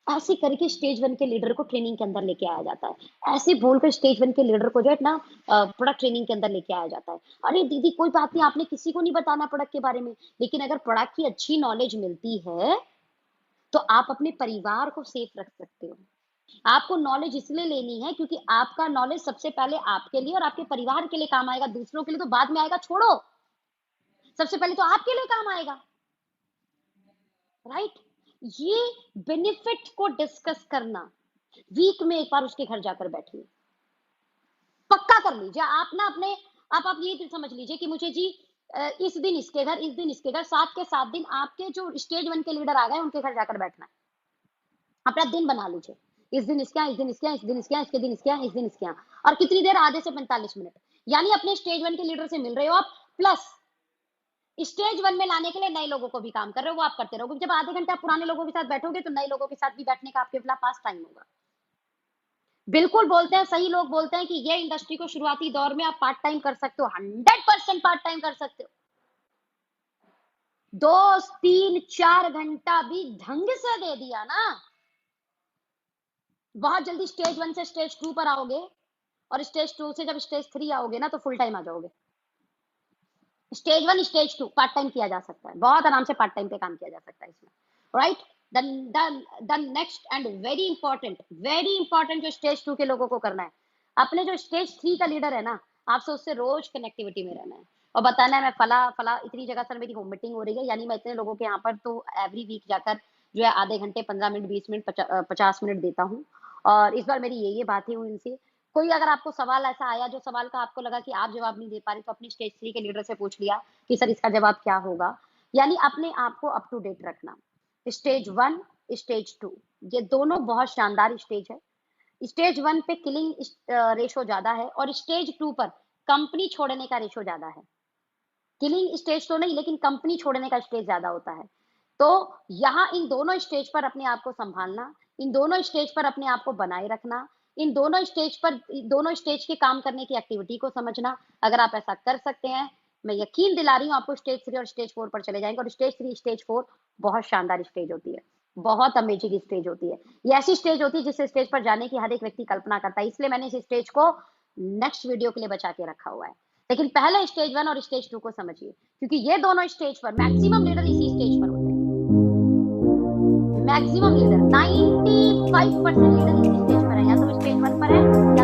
ऐसे करके स्टेज 1 के लीडर को ट्रेनिंग के अंदर लेके आया जाता है। ऐसे बोलकर स्टेज 1 के लीडर को जो है ना प्रोडक्ट ट्रेनिंग के अंदर लेके आया जाता है। अरे दीदी कोई बात नहीं, आपने किसी को नहीं बताना प्रोडक्ट के बारे में, लेकिन अगर प्रोडक्ट की अच्छी नॉलेज मिलती है तो आप अपने परिवार को सेफ रख सकते हो। आपको नॉलेज इसलिए लेनी है क्योंकि आपका नॉलेज सबसे पहले आपके लिए और आपके परिवार के लिए काम आएगा, दूसरों के लिए तो बाद में आएगा, छोड़ो। सबसे पहले तो आपके लिए काम आएगा, राइट। ये बेनिफिट को डिस्कस करना, वीक में एक बार उसके घर जाकर बैठिए, पक्का कर लीजिए। आप ना अपने, आप ये समझ लीजिए कि मुझे जी इस दिन इसके घर, इस दिन इसके घर, 7 के 7 दिन आपके जो स्टेज 1 के लीडर आ गए उनके घर जाकर बैठना है। अपना दिन बना लीजिए इस दिन इसके यहाँ, इस दिन इसके यहाँ, इस दिन इसके यहाँ, इसके दिन इसके यहाँ, इस दिन इसके यहाँ, और कितनी देर, आधे से 45 मिनट। यानी अपने स्टेज 1 के लीडर से मिल रहे हो आप, प्लस स्टेज 1 में लाने के लिए नए लोगों को भी काम कर रहे हो, वो आप करते रहोगे। जब आधे घंटे आप पुराने लोगों के साथ बैठोगे तो नए लोगों के साथ भी बैठने का आपके पास टाइम होगा। बिल्कुल बोलते हैं, सही लोग बोलते हैं कि ये इंडस्ट्री को शुरुआती दौर में आप पार्ट टाइम कर सकते हो, 100% पार्ट टाइम कर सकते हो। 2, 3, 4 घंटा भी ढंग से दे दिया ना, बहुत जल्दी स्टेज 1 से स्टेज 2 पर आओगे, और स्टेज 2 से जब स्टेज 3 आओगे ना तो फुल टाइम आ जाओगे। स्टेज 1 स्टेज 2 पार्ट टाइम किया जा सकता है, बहुत आराम से पार्ट टाइम पे काम किया जा सकता है इसमें, right. The next and very important जो स्टेज 2 के लोगों को करना है, अपने जो स्टेज 3 का लीडर है ना, आपसे उससे रोज कनेक्टिविटी में रहना है और बताना है मैं फला फला इतनी जगह सर मेरी होम मीटिंग हो रही है, यानी मैं इतने लोगों के यहाँ पर तो एवरी वीक जाकर जो है आधे घंटे, 15 मिनट, 20 मिनट, 50 मिनट देता हूँ, और इस बार मेरी ये बातें हुई इनसे। कोई अगर आपको सवाल ऐसा आया जो सवाल का आपको लगा कि आप जवाब नहीं दे पा रहे, तो अपनी स्टेज 3 के लीडर से पूछ लिया कि सर इसका जवाब क्या होगा। यानी अपने आप को अप टू डेट रखना। स्टेज 1, स्टेज 2 ये दोनों बहुत शानदार स्टेज है। स्टेज 1 पे किलिंग रेशो ज्यादा है, और स्टेज 2 पर कंपनी छोड़ने का रेशो ज्यादा है। किलिंग स्टेज तो नहीं, लेकिन कंपनी छोड़ने का स्टेज ज्यादा होता है। तो यहाँ इन दोनों स्टेज पर अपने आप को संभालना, इन दोनों स्टेज पर अपने आप को बनाए रखना, इन दोनों स्टेज पर, दोनों स्टेज के काम करने की एक्टिविटी को समझना। अगर आप ऐसा कर सकते हैं, मैं यकीन दिला रही हूँ आपको स्टेज 3 और स्टेज 4 पर चले जाएंगे। और स्टेज 3, स्टेज 4 बहुत शानदार स्टेज होती है, बहुत अमेजिंग स्टेज होती है। ये ऐसी स्टेज होती है जिस स्टेज पर जाने की हर एक व्यक्ति कल्पना करता है, इसलिए मैंने इस स्टेज को नेक्स्ट वीडियो के लिए बचा के रखा हुआ है। लेकिन पहले स्टेज 1 और स्टेज 2 को समझिए, क्योंकि ये दोनों स्टेज पर मैक्सिमम लीडर इसी स्टेज पर होते हैं। मैक्सिमम लीडर 95% लीडर इसी स्टेज पर है, या तो स्टेज 1 पर है या